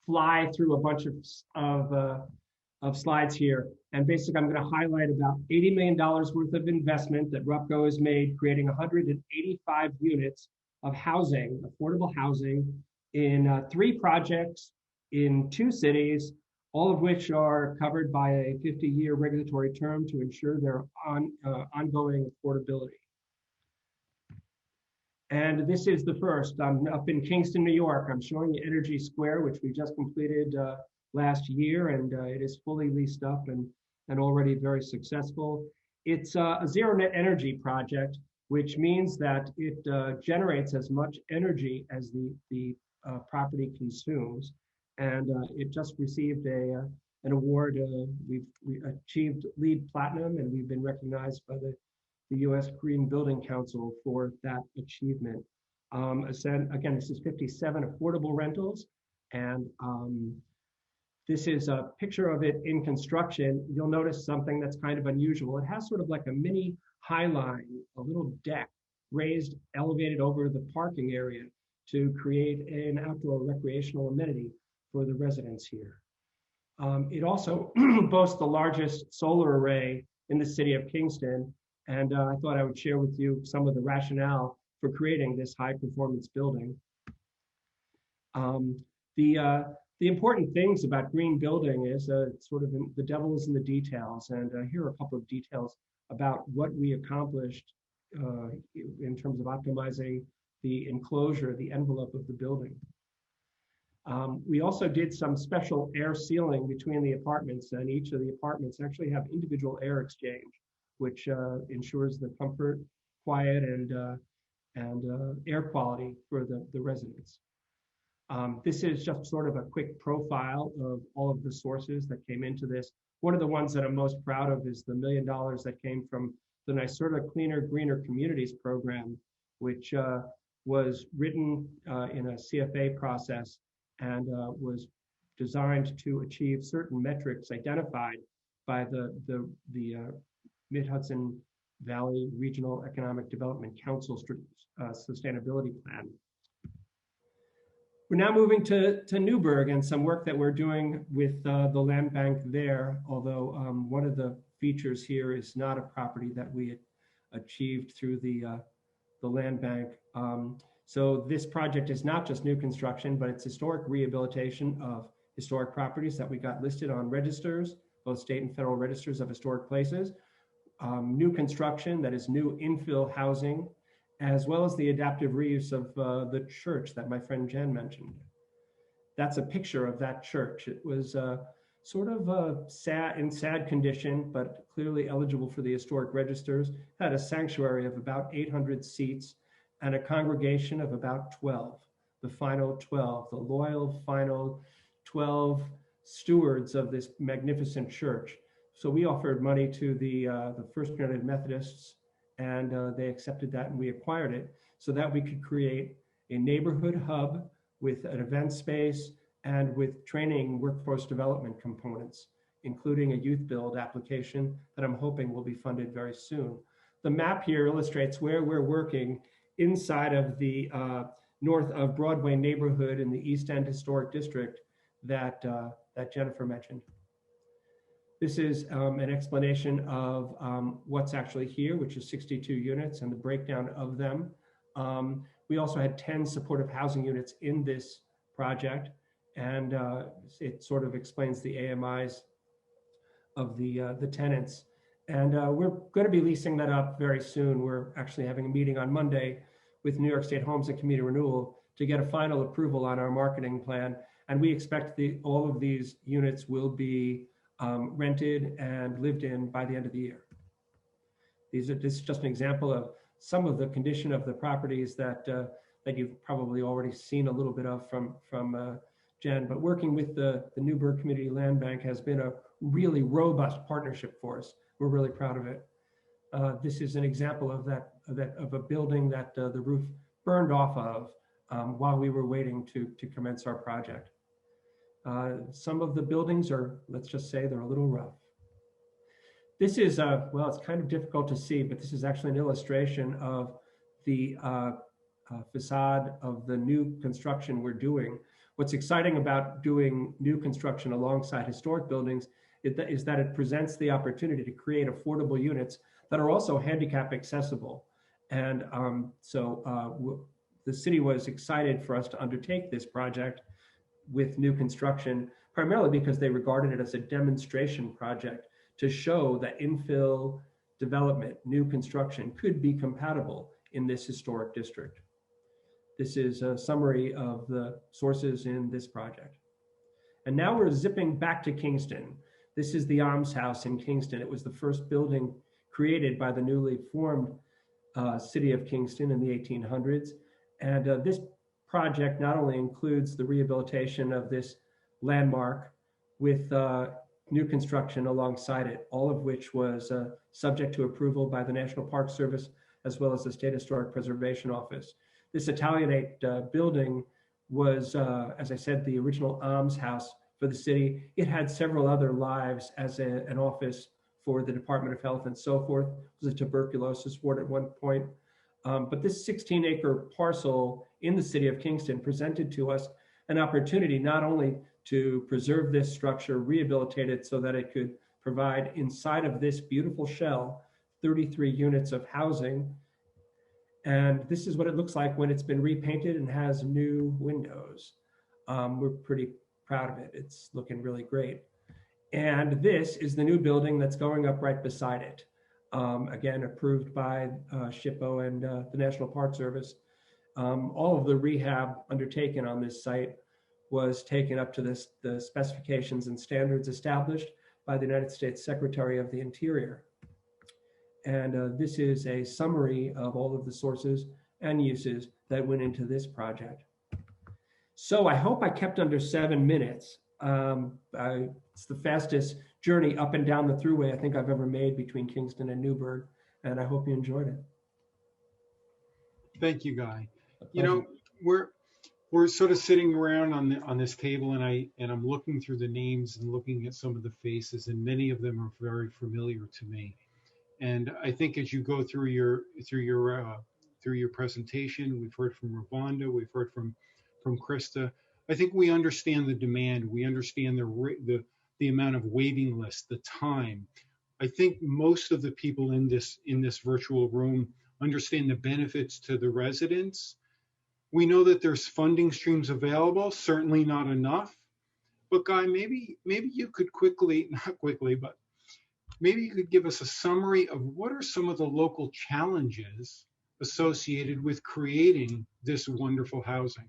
fly through a bunch of slides here. And basically I'm gonna highlight about $80 million worth of investment that RUPCO has made, creating 185 units of housing, affordable housing, in 3 projects in 2 cities, all of which are covered by a 50-year regulatory term to ensure their ongoing affordability. And this is the first. I'm up in Kingston, New York. I'm showing you Energy Square, which we just completed last year, and it is fully leased up and already very successful. It's a zero net energy project, which means that it generates as much energy as the property consumes. And it just received an award. We achieved LEED Platinum, and we've been recognized by the U.S. Green Building Council for that achievement. Again, this is 57 affordable rentals, and this is a picture of it in construction. You'll notice something that's kind of unusual. It has sort of like a mini high line, a little deck raised, elevated over the parking area to create an outdoor recreational amenity for the residents here. It also boasts the largest solar array in the city of Kingston, and I thought I would share with you some of the rationale for creating this high performance building. The important things about green building is sort of the devil is in the details, and here are a couple of details about what we accomplished in terms of optimizing the enclosure, the envelope of the building. We also did some special air sealing between the apartments, and each of the apartments actually have individual air exchange, which ensures the comfort, quiet, and air quality for the residents. This is just sort of a quick profile of all of the sources that came into this. One of the ones that I'm most proud of is the $1 million that came from the NYSERDA Cleaner, Greener Communities program, which was written in a CFA process and was designed to achieve certain metrics identified by the Mid-Hudson Valley Regional Economic Development Council Sustainability Plan. We're now moving to Newburgh and some work that we're doing with the land bank there, although one of the features here is not a property that we had achieved through the land bank. So this project is not just new construction, but it's historic rehabilitation of historic properties that we got listed on registers, both state and federal registers of historic places. new construction, that is new infill housing, as well as the adaptive reuse of the church that my friend Jen mentioned. That's a picture of that church. It was sort of sad condition, but clearly eligible for the historic registers. Had a sanctuary of about 800 seats and a congregation of about 12, the final 12, the loyal final 12 stewards of this magnificent church. So we offered money to the First United Methodists, and they accepted that, and we acquired it so that we could create a neighborhood hub with an event space and with training workforce development components, including a youth build application that I'm hoping will be funded very soon. The map here illustrates where we're working inside of the north of Broadway neighborhood in the East End Historic District that Jennifer mentioned. This is an explanation of what's actually here, which is 62 units and the breakdown of them. We also had 10 supportive housing units in this project, and it sort of explains the AMIs of the tenants. And we're going to be leasing that up very soon. We're actually having a meeting on Monday with New York State Homes and Community Renewal to get a final approval on our marketing plan. And we expect all of these units will be rented and lived in by the end of the year. This is just an example of some of the condition of the properties that you've probably already seen a little bit of from Jen. But working with the Newburgh Community Land Bank has been a really robust partnership for us. We're really proud of it. This is an example of a building that the roof burned off of while we were waiting to commence our project. Some of the buildings are, let's just say, they're a little rough. This is, well, it's kind of difficult to see, but this is actually an illustration of the facade of the new construction we're doing. What's exciting about doing new construction alongside historic buildings is that it presents the opportunity to create affordable units that are also handicap accessible. And the city was excited for us to undertake this project with new construction, primarily because they regarded it as a demonstration project to show that infill development, new construction could be compatible in this historic district. This is a summary of the sources in this project. And now we're zipping back to Kingston. This is the Alms House in Kingston. It was the first building created by the newly formed city of Kingston in the 1800s. And this project not only includes the rehabilitation of this landmark with new construction alongside it, all of which was subject to approval by the National Park Service as well as the State Historic Preservation Office. This Italianate building was, as I said, the original alms house for the city. It had several other lives as an office for the Department of Health and so forth. It was a tuberculosis ward at one point. But this 16-acre parcel in the city of Kingston presented to us an opportunity not only to preserve this structure, rehabilitate it so that it could provide inside of this beautiful shell 33 units of housing. And this is what it looks like when it's been repainted and has new windows. We're pretty proud of it. It's looking really great. And this is the new building that's going up right beside it. Again, approved by SHPO and the National Park Service. All of the rehab undertaken on this site was taken up to the specifications and standards established by the United States Secretary of the Interior. And this is a summary of all of the sources and uses that went into this project. So I hope I kept under 7 minutes. It's the fastest journey up and down the thruway I think I've ever made between Kingston and Newburgh, and I hope you enjoyed it. Thank you, Guy. You know, we're sort of sitting around on this table, and I'm looking through the names and looking at some of the faces, and many of them are very familiar to me. And I think as you go through your presentation, we've heard from Ravonda, we've heard from Krista. I think we understand the demand. We understand the amount of waiting list, the time. I think most of the people in this virtual room understand the benefits to the residents. We know that there's funding streams available, certainly not enough. But Guy, maybe you could not quickly, but maybe you could give us a summary of what are some of the local challenges associated with creating this wonderful housing.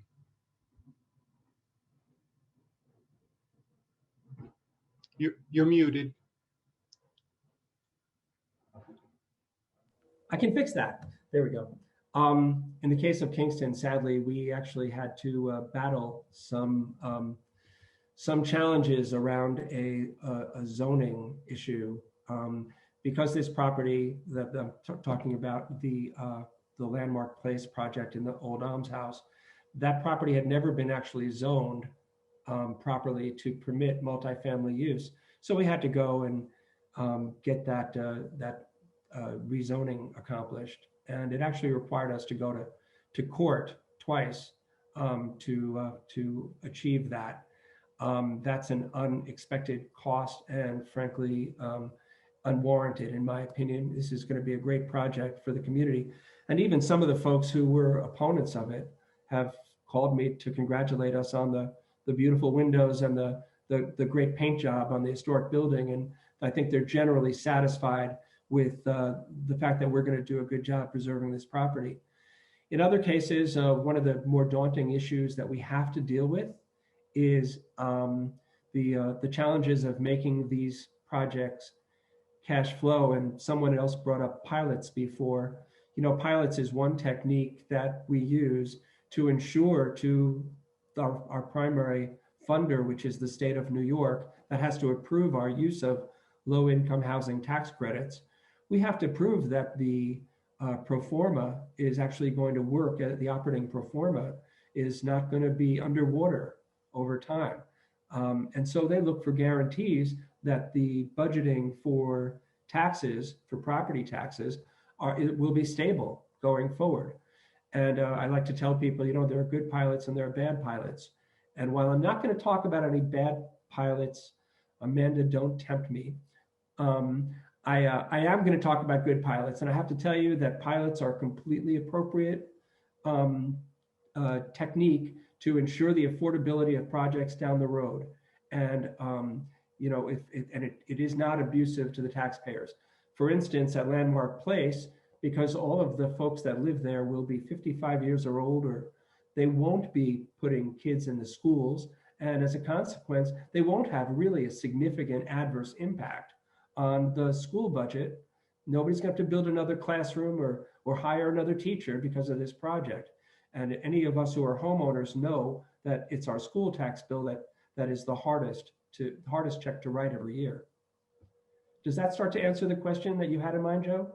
You're muted. I can fix that. There we go. In the case of Kingston, sadly, we actually had to battle some challenges around a zoning issue because this property that I'm talking about, the Landmark Place project in the old Alms House, that property had never been actually zoned properly to permit multifamily use. So we had to go and get that rezoning accomplished. And it actually required us to go to court twice to achieve that. That's an unexpected cost and frankly, unwarranted in my opinion. This is going to be a great project for the community. And even some of the folks who were opponents of it have called me to congratulate us on the beautiful windows and the great paint job on the historic building. And I think they're generally satisfied with the fact that we're going to do a good job preserving this property. In other cases, one of the more daunting issues that we have to deal with is the challenges of making these projects cash flow. And someone else brought up pilots before. You know, pilots is one technique that we use to ensure to our primary funder, which is the state of New York, that has to approve our use of low-income housing tax credits. We have to prove that the pro forma is actually going to work. The operating pro forma is not going to be underwater over time. And so they look for guarantees that the budgeting for taxes, for property taxes, it will be stable going forward. And I like to tell people, you know, there are good pilots and there are bad pilots. And while I'm not going to talk about any bad pilots, Amanda, don't tempt me. I am going to talk about good pilots, and I have to tell you that pilots are completely appropriate technique to ensure the affordability of projects down the road. And you know, it is not abusive to the taxpayers. For instance, at Landmark Place, because all of the folks that live there will be 55 years or older, they won't be putting kids in the schools, and as a consequence, they won't have really a significant adverse impact on the school budget. Nobody's going to have to build another classroom or hire another teacher because of this project. And any of us who are homeowners know that it's our school tax bill that is the hardest check to write every year. Does that start to answer the question that you had in mind, Joe?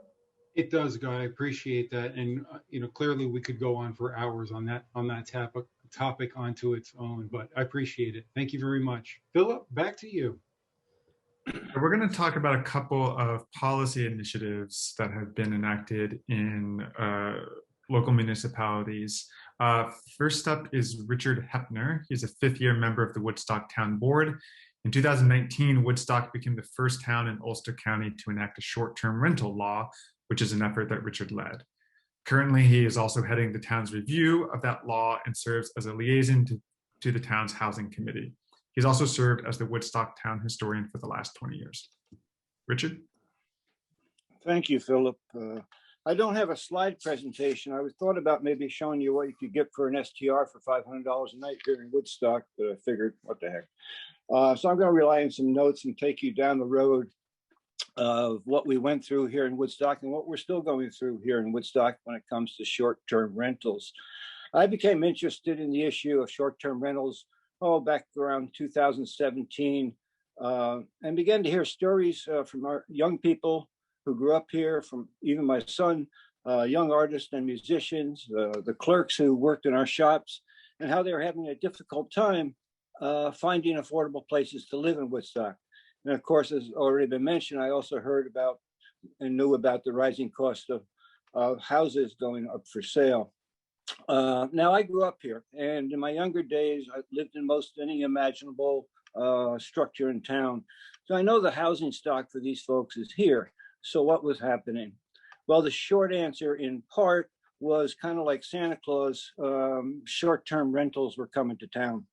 It does, Guy. I appreciate that. And you know, clearly we could go on for hours on that topic onto its own, but I appreciate it. Thank you very much. Philip, back to you. We're going to talk about a couple of policy initiatives that have been enacted in local municipalities. First up is Richard Hepner. He's a fifth-year member of the Woodstock Town Board. In 2019, Woodstock became the first town in Ulster County to enact a short-term rental law, which is an effort that Richard led. Currently, he is also heading the town's review of that law and serves as a liaison to the town's housing committee. He's also served as the Woodstock town historian for the last 20 years. Richard? Thank you, Philip. I don't have a slide presentation. I was thought about maybe showing you what you could get for an STR for $500 a night here in Woodstock, but I figured, what the heck. So I'm going to rely on some notes and take you down the road of what we went through here in Woodstock and what we're still going through here in Woodstock when it comes to short-term rentals. I became interested in the issue of short-term rentals back around 2017 and began to hear stories from our young people who grew up here, from even my son, young artists and musicians, the clerks who worked in our shops, and how they were having a difficult time finding affordable places to live in Woodstock. And of course, as already been mentioned, I also heard about and knew about the rising cost of houses going up for sale. Now, I grew up here, and in my younger days, I lived in most any imaginable structure in town. So I know the housing stock for these folks is here. So what was happening? Well, the short answer in part was kind of like Santa Claus, short-term rentals were coming to town.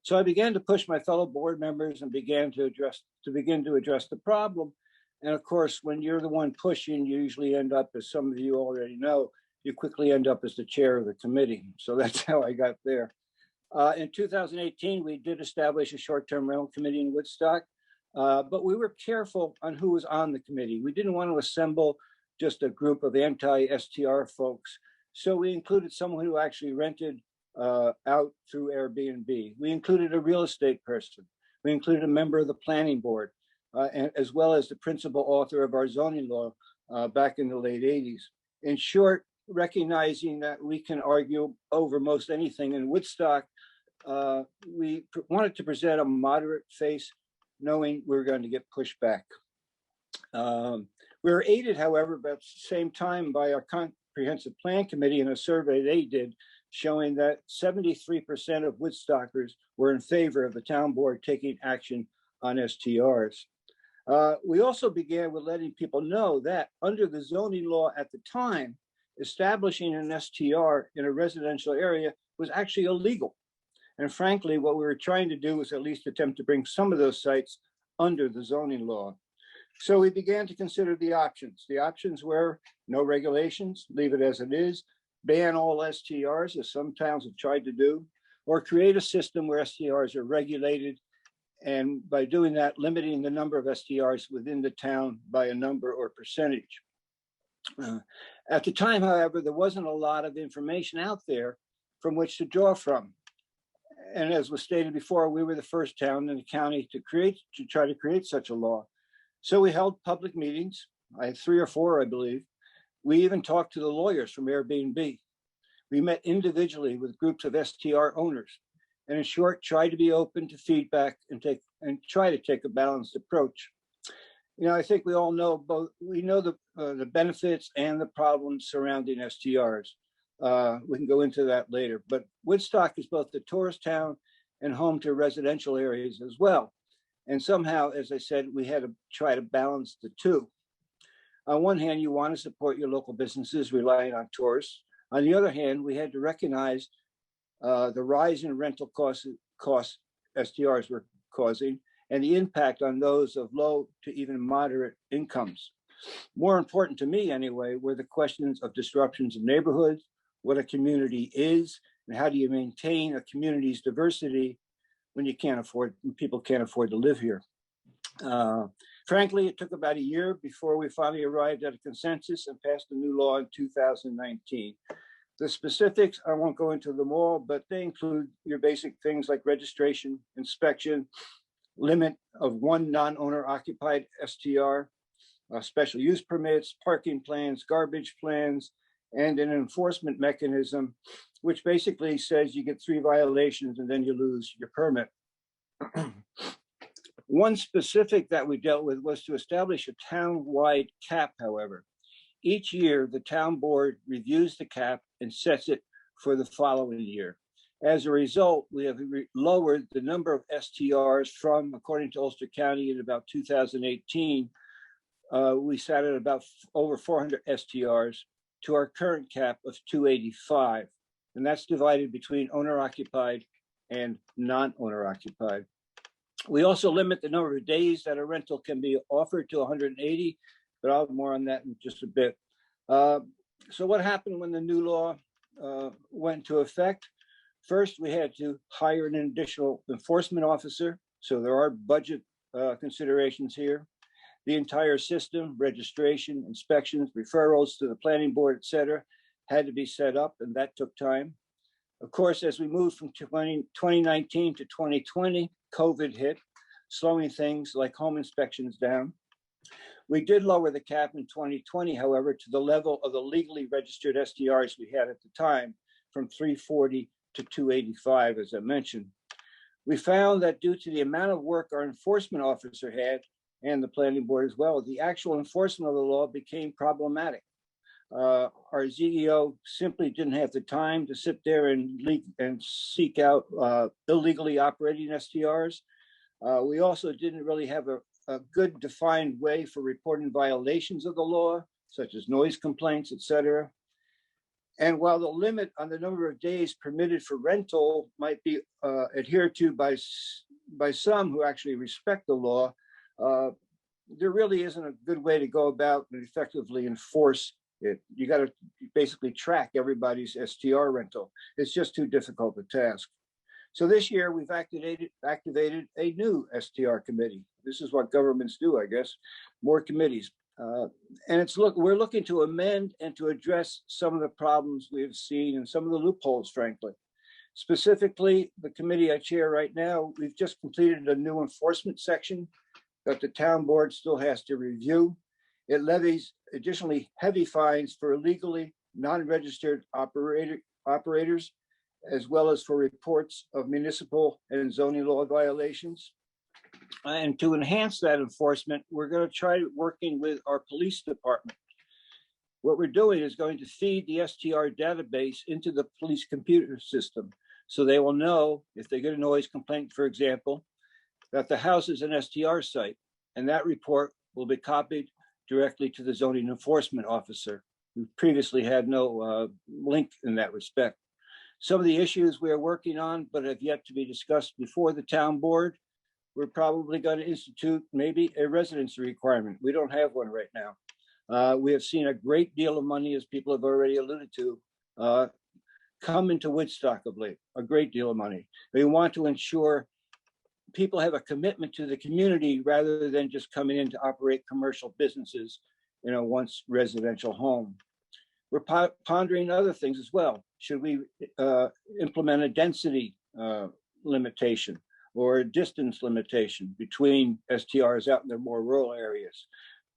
So I began to push my fellow board members and begin to address the problem. And of course, when you're the one pushing, you usually end up, as some of you already know, you quickly end up as the chair of the committee. So that's how I got there. In 2018, we did establish a short-term rental committee in Woodstock, but we were careful on who was on the committee. We didn't want to assemble just a group of anti-STR folks. So we included someone who actually rented out through Airbnb. We included a real estate person. We included a member of the planning board, as well as the principal author of our zoning law back in the late 80s. In short, recognizing that we can argue over most anything in Woodstock, we wanted to present a moderate face, knowing we were going to get pushback. We were aided, however, at the same time by our comprehensive plan committee in a survey they did, showing that 73% of Woodstockers were in favor of the town board taking action on STRs. We also began with letting people know that under the zoning law at the time, establishing an STR in a residential area was actually illegal. And frankly, what we were trying to do was at least attempt to bring some of those sites under the zoning law. So we began to consider the options. The options were no regulations, leave it as it is, ban all STRs, as some towns have tried to do, or create a system where STRs are regulated, and by doing that, limiting the number of STRs within the town by a number or percentage. At the time, however, there wasn't a lot of information out there from which to draw from. And as was stated before, we were the first town in the county to try to create such a law. So we held public meetings. I had 3 or 4, I believe. We even talked to the lawyers from Airbnb. We met individually with groups of STR owners, and in short, tried to be open to feedback and try to take a balanced approach. You know, I think we all know we know the benefits and the problems surrounding STRs. We can go into that later, but Woodstock is both a tourist town and home to residential areas as well. And somehow, as I said, we had to try to balance the two. On one hand, you want to support your local businesses relying on tourists. On the other hand, we had to recognize the rise in rental costs STRs were causing and the impact on those of low to even moderate incomes. More important to me anyway, were the questions of disruptions in neighborhoods, what a community is, and how do you maintain a community's diversity when people can't afford to live here. Frankly, it took about a year before we finally arrived at a consensus and passed a new law in 2019. The specifics, I won't go into them all, but they include your basic things like registration, inspection, limit of 1 non-owner occupied STR, special use permits, parking plans, garbage plans, and an enforcement mechanism, which basically says you get 3 violations and then you lose your permit. One specific that we dealt with was to establish a town-wide cap, however. Each year, the town board reviews the cap and sets it for the following year. As a result, we have lowered the number of STRs from, according to Ulster County, in about 2018, we sat at about over 400 STRs to our current cap of 285. And that's divided between owner-occupied and non-owner occupied. We also limit the number of days that a rental can be offered to 180, but I'll have more on that in just a bit. So what happened when the new law went into effect? First, we had to hire an additional enforcement officer. So there are budget considerations here. The entire system, registration, inspections, referrals to the planning board, et cetera, had to be set up, and that took time. Of course, as we moved from 2019 to 2020, COVID hit, slowing things like home inspections down. We did lower the cap in 2020, however, to the level of the legally registered STRs we had at the time, from 340 to 285, as I mentioned. We found that due to the amount of work our enforcement officer had, and the planning board as well, the actual enforcement of the law became problematic. Our ZEO simply didn't have the time to sit there and seek out illegally operating STRs. We also didn't really have a good defined way for reporting violations of the law, such as noise complaints, et cetera. And while the limit on the number of days permitted for rental might be adhered to by some who actually respect the law, there really isn't a good way to go about and effectively enforce it. You got to basically track everybody's STR rental. It's just too difficult a task. So this year we've activated a new STR committee. This is what governments do, I guess, more committees. And we're looking to amend and to address some of the problems we've seen and some of the loopholes, frankly. Specifically, the committee I chair right now, we've just completed a new enforcement section that the town board still has to review. It levies additionally heavy fines for illegally non-registered operators, as well as for reports of municipal and zoning law violations. And to enhance that enforcement, we're going to try working with our police department. What we're doing is going to feed the STR database into the police computer system, so they will know if they get a noise complaint, for example, that the house is an STR site, and that report will be copied directly to the zoning enforcement officer, who previously had no link in that respect. Some of the issues we are working on, but have yet to be discussed before the town board, we're probably going to institute maybe a residency requirement. We don't have one right now. We have seen a great deal of money, as people have already alluded to, come into Woodstock of late, a great deal of money. We want to ensure people have a commitment to the community rather than just coming in to operate commercial businesses in a once residential home. We're pondering other things as well. Should we implement a density limitation or a distance limitation between STRs out in the more rural areas?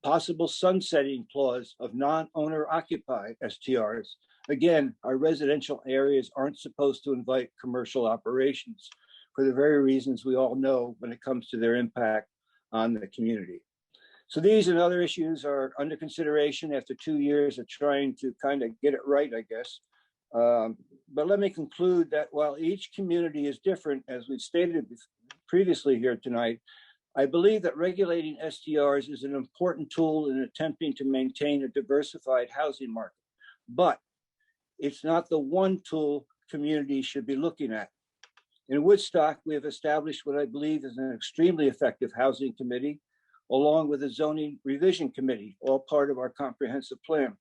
Possible sunsetting clause of non-owner occupied STRs. Again, our residential areas aren't supposed to invite commercial operations for the very reasons we all know when it comes to their impact on the community. So these and other issues are under consideration after 2 years of trying to kind of get it right, I guess. But let me conclude that while each community is different, as we've stated previously here tonight, I believe that regulating STRs is an important tool in attempting to maintain a diversified housing market. But it's not the one tool communities should be looking at. In Woodstock, we have established what I believe is an extremely effective housing committee, along with a zoning revision committee, all part of our comprehensive plan.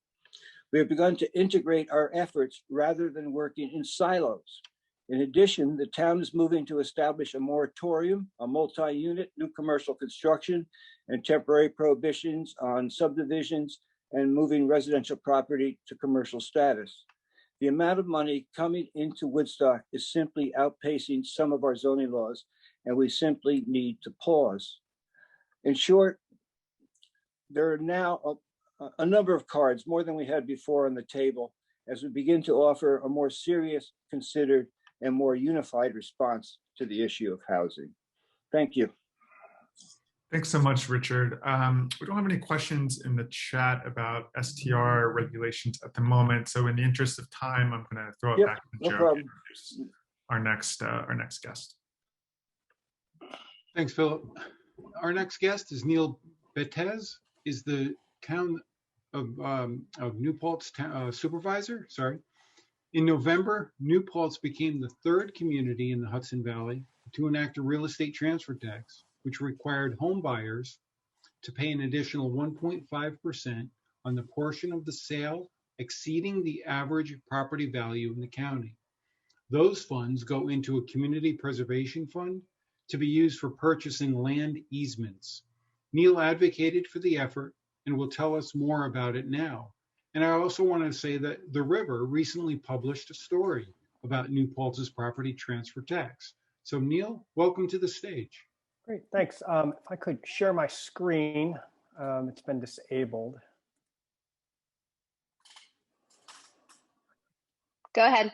We have begun to integrate our efforts rather than working in silos. In addition, the town is moving to establish a moratorium, a multi-unit new commercial construction, and temporary prohibitions on subdivisions and moving residential property to commercial status. The amount of money coming into Woodstock is simply outpacing some of our zoning laws, and we simply need to pause. In short, there are now a number of cards, more than we had before, on the table as we begin to offer a more serious, considered, and more unified response to the issue of housing. Thank you. Thanks so much, Richard. We don't have any questions in the chat about STR regulations at the moment. So in the interest of time, I'm going to throw it back to Joe to introduce our next guest. Thanks, Philip. Our next guest is Neil Betez, is the town of New Paltz supervisor. In November, New Paltz became the third community in the Hudson Valley to enact a real estate transfer tax, which required home buyers to pay an additional 1.5% on the portion of the sale exceeding the average property value in the county. Those funds go into a community preservation fund to be used for purchasing land easements. Neil advocated for the effort and will tell us more about it now. And I also want to say that The River recently published a story about New Paltz's property transfer tax. So Neil, welcome to the stage. Great, thanks. If I could share my screen, it's been disabled. Go ahead.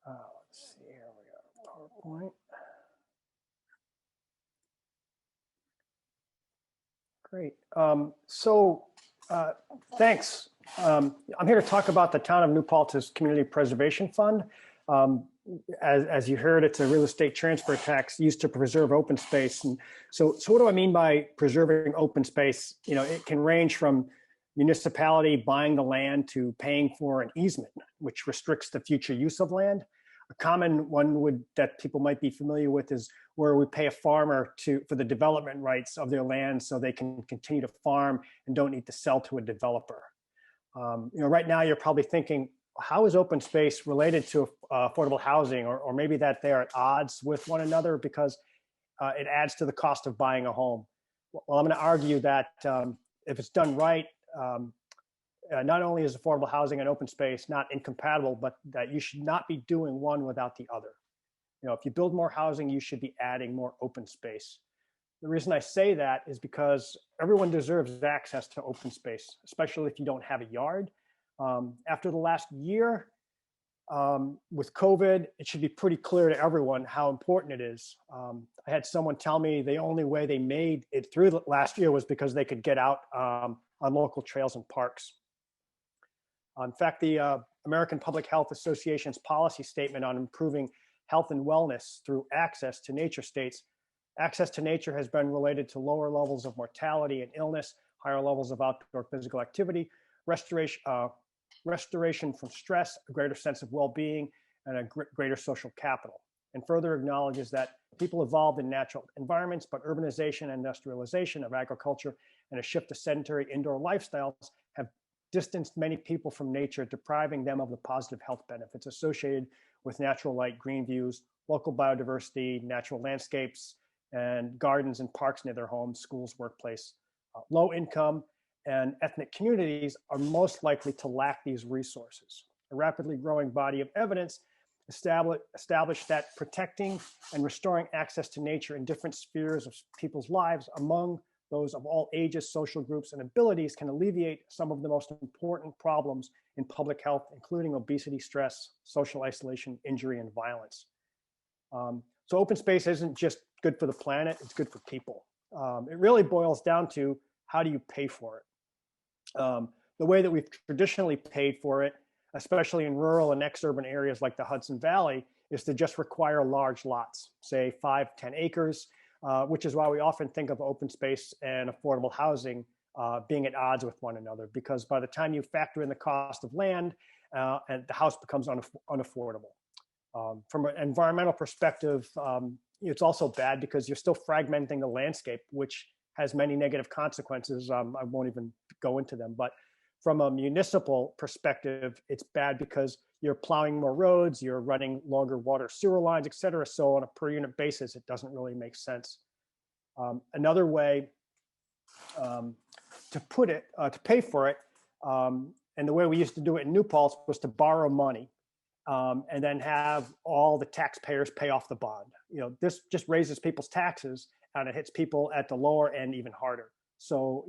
Let's see, here we go, PowerPoint. Great, thanks. I'm here to talk about the town of New Paltz's Community Preservation Fund. As you heard, it's a real estate transfer tax used to preserve open space. And so what do I mean by preserving open space? You know, it can range from municipality buying the land to paying for an easement, which restricts the future use of land. A common one that people might be familiar with is where we pay a farmer for the development rights of their land so they can continue to farm and don't need to sell to a developer. Right now you're probably thinking, how is open space related to affordable housing, or maybe that they're at odds with one another because it adds to the cost of buying a home? Well, I'm going to argue that if it's done right, not only is affordable housing and open space not incompatible, but that you should not be doing one without the other. If you build more housing, you should be adding more open space. The reason I say that is because everyone deserves access to open space, especially if you don't have a yard. After the last year with COVID, it should be pretty clear to everyone how important it is. I had someone tell me the only way they made it through the last year was because they could get out on local trails and parks. In fact, the American Public Health Association's policy statement on improving health and wellness through access to nature states, access to nature has been related to lower levels of mortality and illness, higher levels of outdoor physical activity, restoration from stress, a greater sense of well-being, and a greater social capital. And further acknowledges that people evolved in natural environments, but urbanization and industrialization of agriculture and a shift to sedentary indoor lifestyles have distanced many people from nature, depriving them of the positive health benefits associated with natural light, green views, local biodiversity, natural landscapes, and gardens and parks near their homes, schools, workplace. Low income and ethnic communities are most likely to lack these resources. A rapidly growing body of evidence established that protecting and restoring access to nature in different spheres of people's lives among those of all ages, social groups, and abilities can alleviate some of the most important problems in public health, including obesity, stress, social isolation, injury, and violence. So open space isn't just good for the planet, it's good for people. It really boils down to how do you pay for it? The way that we've traditionally paid for it, especially in rural and ex-urban areas like the Hudson Valley, is to just require large lots, say 5-10 acres, which is why we often think of open space and affordable housing being at odds with one another, because by the time you factor in the cost of land, and the house becomes unaffordable. From an environmental perspective, it's also bad because you're still fragmenting the landscape, which has many negative consequences. I won't even go into them, but from a municipal perspective, it's bad because you're plowing more roads, you're running longer water sewer lines, et cetera. So on a per unit basis, it doesn't really make sense. Another way to put it, to pay for it, and the way we used to do it in New Paltz was to borrow money and then have all the taxpayers pay off the bond. This just raises people's taxes and it hits people at the lower end even harder. So,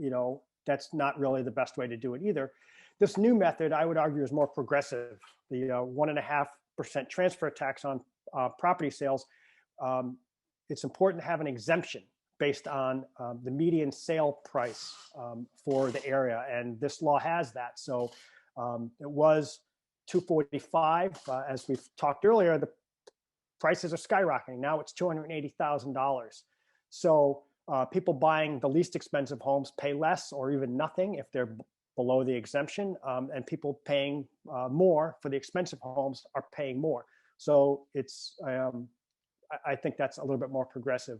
that's not really the best way to do it either. This new method, I would argue, is more progressive. The 1.5% transfer tax on property sales. It's important to have an exemption based on the median sale price for the area, and this law has that. So it was $245, as we've talked earlier. The prices are skyrocketing. Now it's $280,000. So people buying the least expensive homes pay less or even nothing if they're below the exemption, and people paying more for the expensive homes are paying more. So it's, I think that's a little bit more progressive.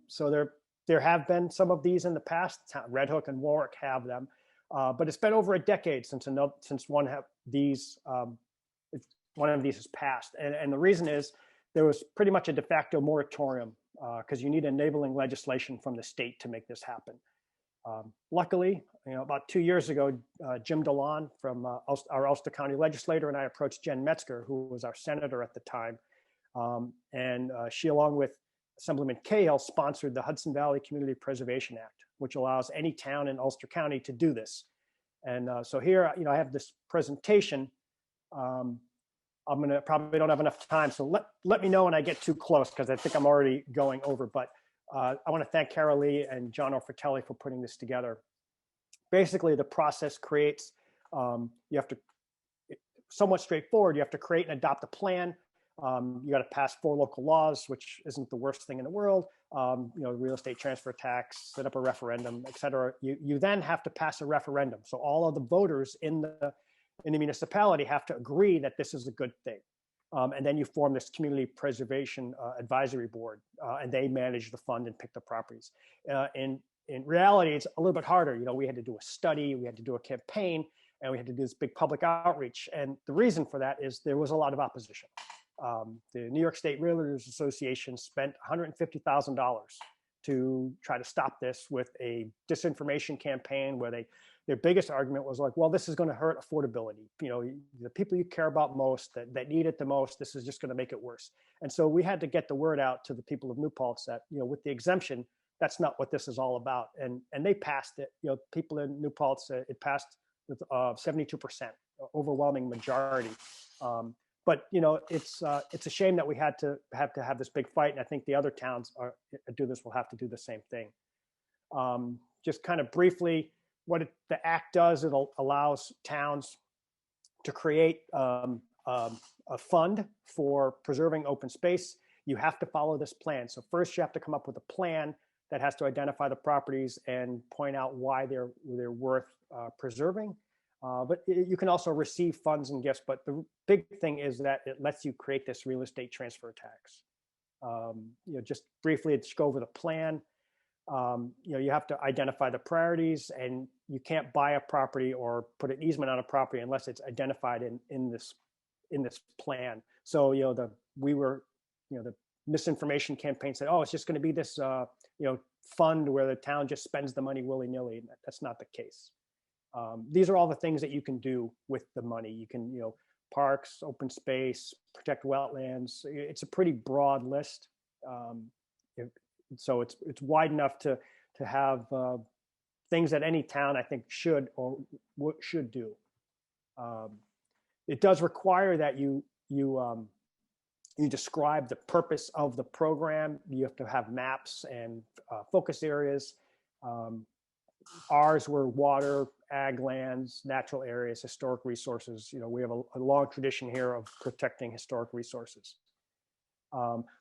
So there have been some of these in the past. Red Hook and Warwick have them, but it's been over a decade since one of these has passed. And the reason is there was pretty much a de facto moratorium because you need enabling legislation from the state to make this happen. Luckily, about 2 years ago, Jim DeLon from our Ulster County legislator and I approached Jen Metzger, who was our senator at the time. And she, along with Assemblyman Cahill, sponsored the Hudson Valley Community Preservation Act, which allows any town in Ulster County to do this. And so here, I have this presentation. I'm gonna probably don't have enough time, so let me know when I get too close because I think I'm already going over. But I want to thank Carol Lee and John Offertelli for putting this together. Basically, the process creates, somewhat straightforward. You have to create and adopt a plan You got to pass 4 local laws, which isn't the worst thing in the world. Real estate transfer tax, set up a referendum, et cetera. You then have to pass a referendum. So all of the voters in the municipality have to agree that this is a good thing. And then you form this community preservation advisory board, and they manage the fund and pick the properties. In reality, it's a little bit harder. We had to do a study, we had to do a campaign, and we had to do this big public outreach. And the reason for that is there was a lot of opposition. The New York State Realtors Association spent $150,000 to try to stop this with a disinformation campaign where their biggest argument was like, well, this is going to hurt affordability. The people you care about most, that need it the most, this is just going to make it worse. And so we had to get the word out to the people of New Paltz that, with the exemption, that's not what this is all about. And they passed it. People in New Paltz, it passed with 72%, overwhelming majority. But it's a shame that we had to have this big fight, and I think the other towns will have to do the same thing. Just kind of briefly, what the act does, it allows towns to create a fund for preserving open space. You have to follow this plan. So first, you have to come up with a plan that has to identify the properties and point out why they're worth preserving. But you can also receive funds and gifts. But the big thing is that it lets you create this real estate transfer tax. Just briefly, just go over the plan. You have to identify the priorities, and you can't buy a property or put an easement on a property unless it's identified in this plan. So the misinformation campaign said, oh, it's just going to be this fund where the town just spends the money willy-nilly. That's not the case. These are all the things that you can do with the money. You can, parks, open space, protect wetlands. It's a pretty broad list. So it's wide enough to have things that any town, I think, should do. It does require that you describe the purpose of the program. You have to have maps and focus areas. Ours were water, ag lands, natural areas, historic resources. We have a long tradition here of protecting historic resources.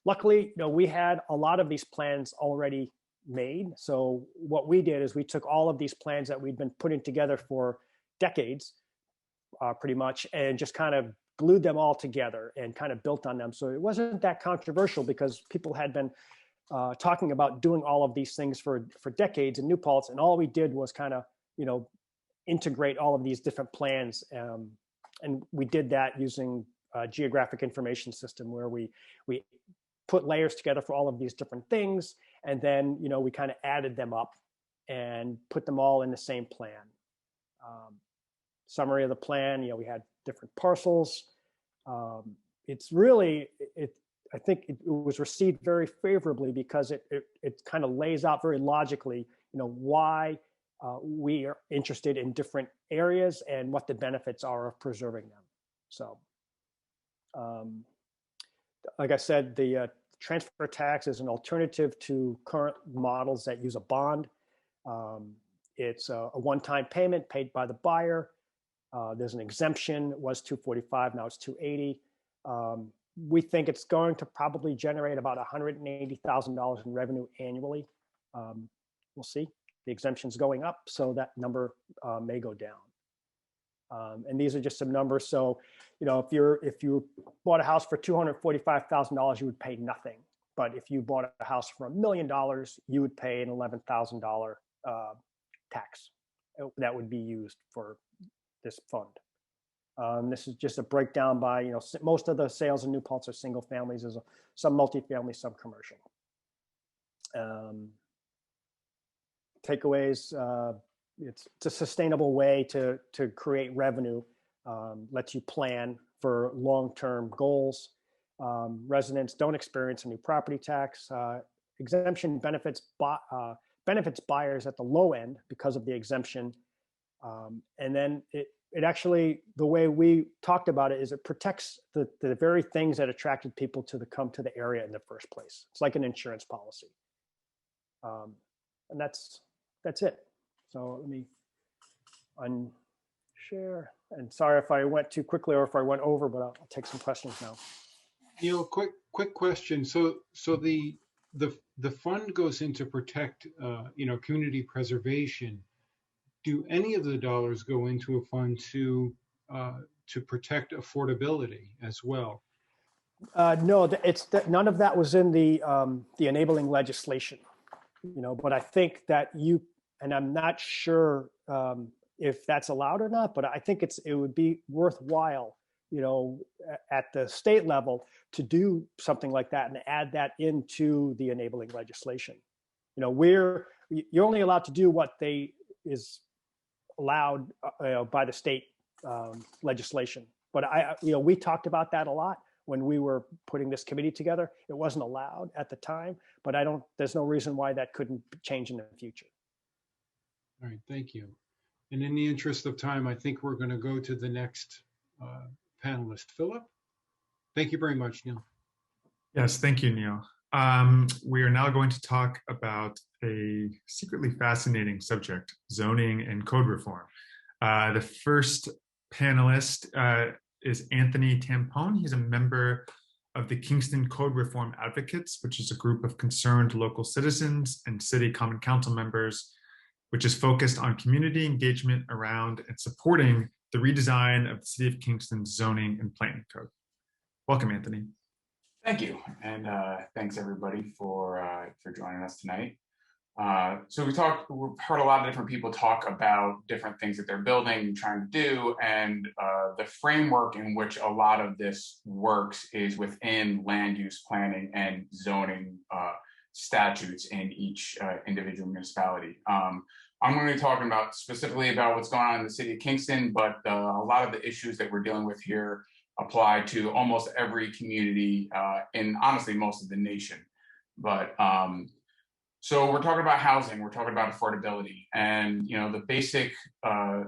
Luckily, we had a lot of these plans already made. So what we did is we took all of these plans that we'd been putting together for decades, pretty much, and just kind of glued them all together and kind of built on them. So it wasn't that controversial because people had been talking about doing all of these things for decades in New Paltz, and all we did was kind of, integrate all of these different plans. And we did that using a geographic information system where we put layers together for all of these different things. And then, we kind of added them up and put them all in the same plan. Summary of the plan, we had different parcels. It's really, I think it was received very favorably because it kind of lays out very logically, why we are interested in different areas and what the benefits are of preserving them. So, like I said, the transfer tax is an alternative to current models that use a bond. It's a one-time payment paid by the buyer. There's an exemption. It was $245, now it's $280. We think it's going to probably generate about $180,000 in revenue annually. We'll see. The exemption's going up, so that number may go down. And these are just some numbers. So, if you bought a house for $245,000, you would pay nothing. But if you bought a house for $1 million, you would pay an $11,000 tax that would be used for this fund. This is just a breakdown by, most of the sales in New Paltz are single families. There's some multifamily, some commercial. Takeaways, it's a sustainable way to create revenue, lets you plan for long-term goals. Residents don't experience a new property tax. Exemption benefits buyers at the low end because of the exemption. And then it actually, the way we talked about it is it protects the very things that attracted people to come to the area in the first place. It's like an insurance policy. And that's it. So let me unshare. And sorry if I went too quickly or if I went over, but I'll take some questions now. Neil, quick question. So the fund goes in to protect, community preservation. Do any of the dollars go into a fund to protect affordability as well? No, none of that was in the enabling legislation. But I think that and I'm not sure if that's allowed or not, but I think it would be worthwhile, at the state level to do something like that and add that into the enabling legislation. You're only allowed to do what is allowed by the state legislation. But we talked about that a lot when we were putting this committee together. It wasn't allowed at the time, but there's no reason why that couldn't change in the future. All right, thank you. And in the interest of time, I think we're going to go to the next panelist, Philip. Thank you very much, Neil. Yes, thank you, Neil. We are now going to talk about a secretly fascinating subject, zoning and code reform. The first panelist is Anthony Tampone. He's a member of the Kingston Code Reform Advocates, which is a group of concerned local citizens and city common council members, which is focused on community engagement around and supporting the redesign of the City of Kingston's zoning and planning code. Welcome, Anthony. Thank you, and thanks everybody for joining us tonight. So we've heard a lot of different people talk about different things that they're building and trying to do, and the framework in which a lot of this works is within land use planning and zoning statutes in each individual municipality. I'm going to be talking specifically about what's going on in the city of Kingston, but a lot of the issues that we're dealing with here apply to almost every community in honestly most of the nation. But so we're talking about housing, we're talking about affordability, and the basic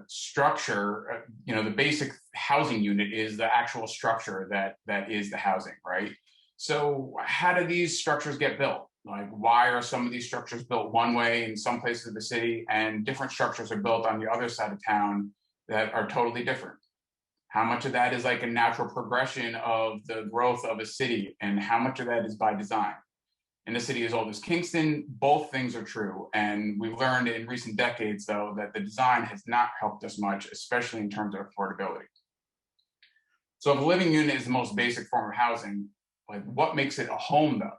structure, the basic housing unit is the actual structure that is the housing, right? So how do these structures get built? Like, why are some of these structures built one way in some places of the city and different structures are built on the other side of town that are totally different? How much of that is like a natural progression of the growth of a city, and how much of that is by design? In a city as old as Kingston, both things are true. And we've learned in recent decades, though, that the design has not helped us much, especially in terms of affordability. So if a living unit is the most basic form of housing, like, what makes it a home, though?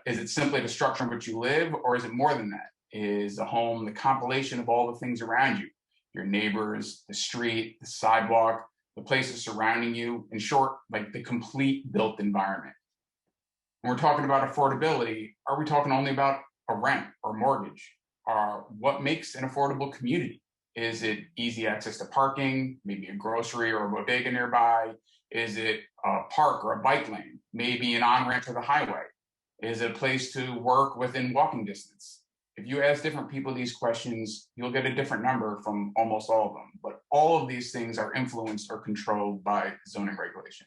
Is it simply the structure in which you live, or is it more than that? Is a home the compilation of all the things around you? Your neighbors, the street, the sidewalk, the places surrounding you, in short, like the complete built environment. When we're talking about affordability, are we talking only about a rent or mortgage? What makes an affordable community? Is it easy access to parking, maybe a grocery or a bodega nearby? Is it a park or a bike lane, maybe an on-ramp to the highway? Is it a place to work within walking distance? If you ask different people these questions, you'll get a different number from almost all of them. But all of these things are influenced or controlled by zoning regulation.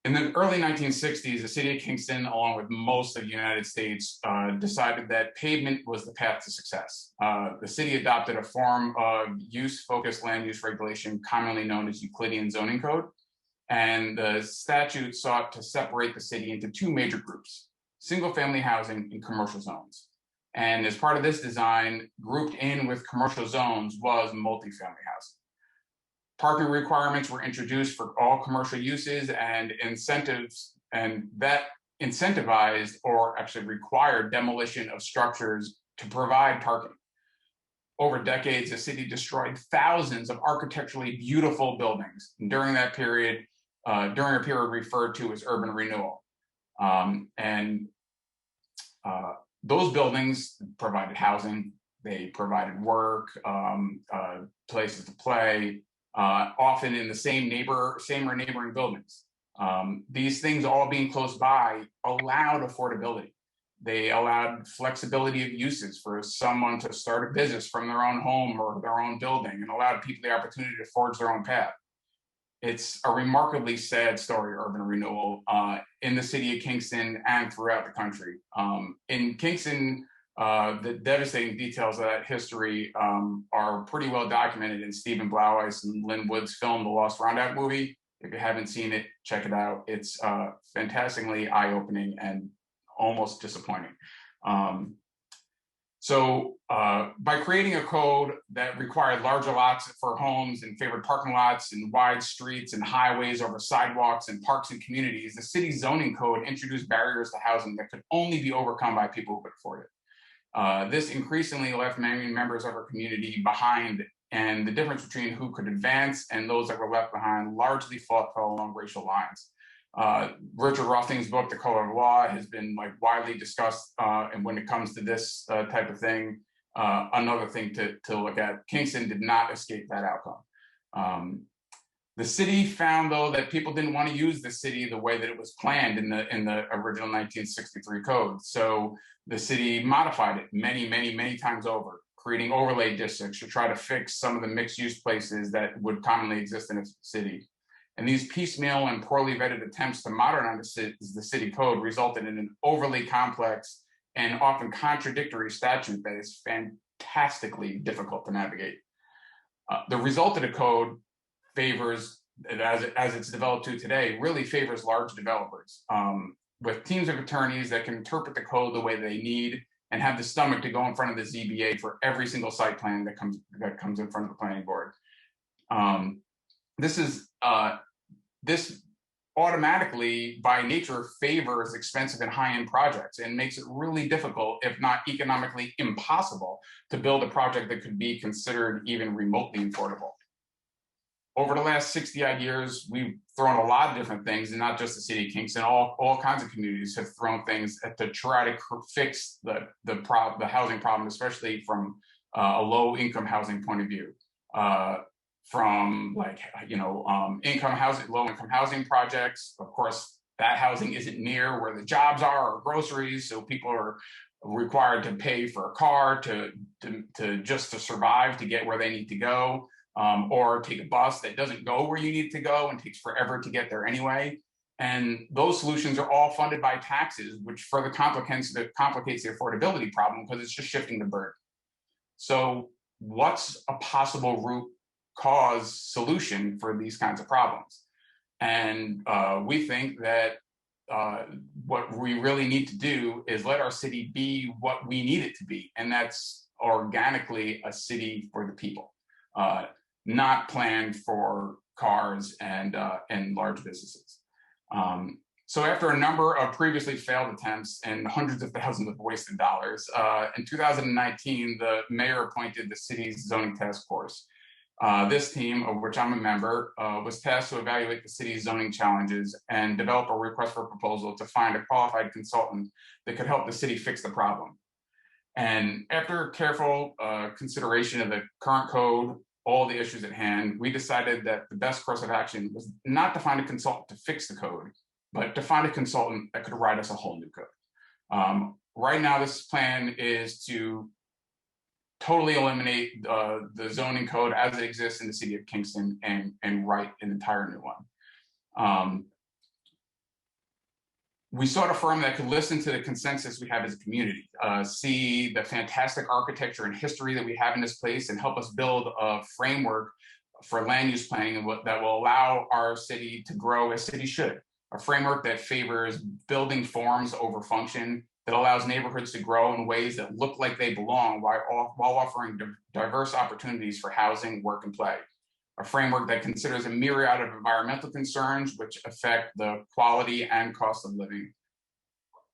In the early 1960s, the city of Kingston, along with most of the United States, decided that pavement was the path to success. The city adopted a form of use-focused land use regulation commonly known as Euclidean zoning code. And the statute sought to separate the city into two major groups: single-family housing and commercial zones. And as part of this design, grouped in with commercial zones was multifamily housing. Parking requirements were introduced for all commercial uses, and incentives, and that incentivized or actually required demolition of structures to provide parking. Over decades, the city destroyed thousands of architecturally beautiful buildings. And during that period, during a period referred to as urban renewal. Those buildings provided housing, they provided work, places to play, often in the same or neighboring buildings. These things all being close by allowed affordability. They allowed flexibility of uses for someone to start a business from their own home or their own building, and allowed people the opportunity to forge their own path. It's a remarkably sad story, urban renewal, in the city of Kingston and throughout the country. In Kingston, the devastating details of that history are pretty well documented in Stephen Blauweis and Lynn Wood's film, The Lost Roundout Movie. If you haven't seen it, check it out. It's fantastically eye-opening and almost disappointing. So by creating a code that required larger lots for homes and favored parking lots and wide streets and highways over sidewalks and parks and communities, the city's zoning code introduced barriers to housing that could only be overcome by people who could afford it. This increasingly left many members of our community behind, and the difference between who could advance and those that were left behind largely fell along racial lines. Richard Rothing's book, The Color of Law, has been widely discussed, and when it comes to this type of thing, another thing to look at. Kingston did not escape that outcome. The city found, though, that people didn't want to use the city the way that it was planned in the original 1963 code. So the city modified it many times over, creating overlay districts to try to fix some of the mixed-use places that would commonly exist in a city. And these piecemeal and poorly vetted attempts to modernize the city code resulted in an overly complex and often contradictory statute that is fantastically difficult to navigate. The result of the code favors, as it's developed to today, really favors large developers with teams of attorneys that can interpret the code the way they need and have the stomach to go in front of the ZBA for every single site plan that comes in front of the planning board. This automatically, by nature, favors expensive and high-end projects and makes it really difficult, if not economically impossible, to build a project that could be considered even remotely affordable. Over the last 60-odd years, we've thrown a lot of different things, and not just the city of Kingston. All kinds of communities have thrown things to try to fix the housing problem, especially from a low-income housing point of view. From income housing, low-income housing projects. Of course, that housing isn't near where the jobs are or groceries, so people are required to pay for a car to survive, to get where they need to go, or take a bus that doesn't go where you need to go and takes forever to get there anyway. And those solutions are all funded by taxes, which further complicates the affordability problem because it's just shifting the burden. So what's a possible root cause solution for these kinds of problems? And we think that what we really need to do is let our city be what we need it to be, and that's organically a city for the people, not planned for cars and large businesses. So after a number of previously failed attempts and hundreds of thousands of wasted dollars, in 2019, the mayor appointed the city's zoning task force. This team, of which I'm a member, was tasked to evaluate the city's zoning challenges and develop a request for proposal to find a qualified consultant that could help the city fix the problem. And after careful consideration of the current code, all the issues at hand, we decided that the best course of action was not to find a consultant to fix the code, but to find a consultant that could write us a whole new code. Right now, this plan is to totally eliminate the zoning code as it exists in the city of Kingston and write an entire new one. We sought a firm that could listen to the consensus we have as a community, see the fantastic architecture and history that we have in this place, and help us build a framework for land use planning that will allow our city to grow as cities should. A framework that favors building forms over function, that allows neighborhoods to grow in ways that look like they belong while offering diverse opportunities for housing, work, and play. A framework that considers a myriad of environmental concerns which affect the quality and cost of living.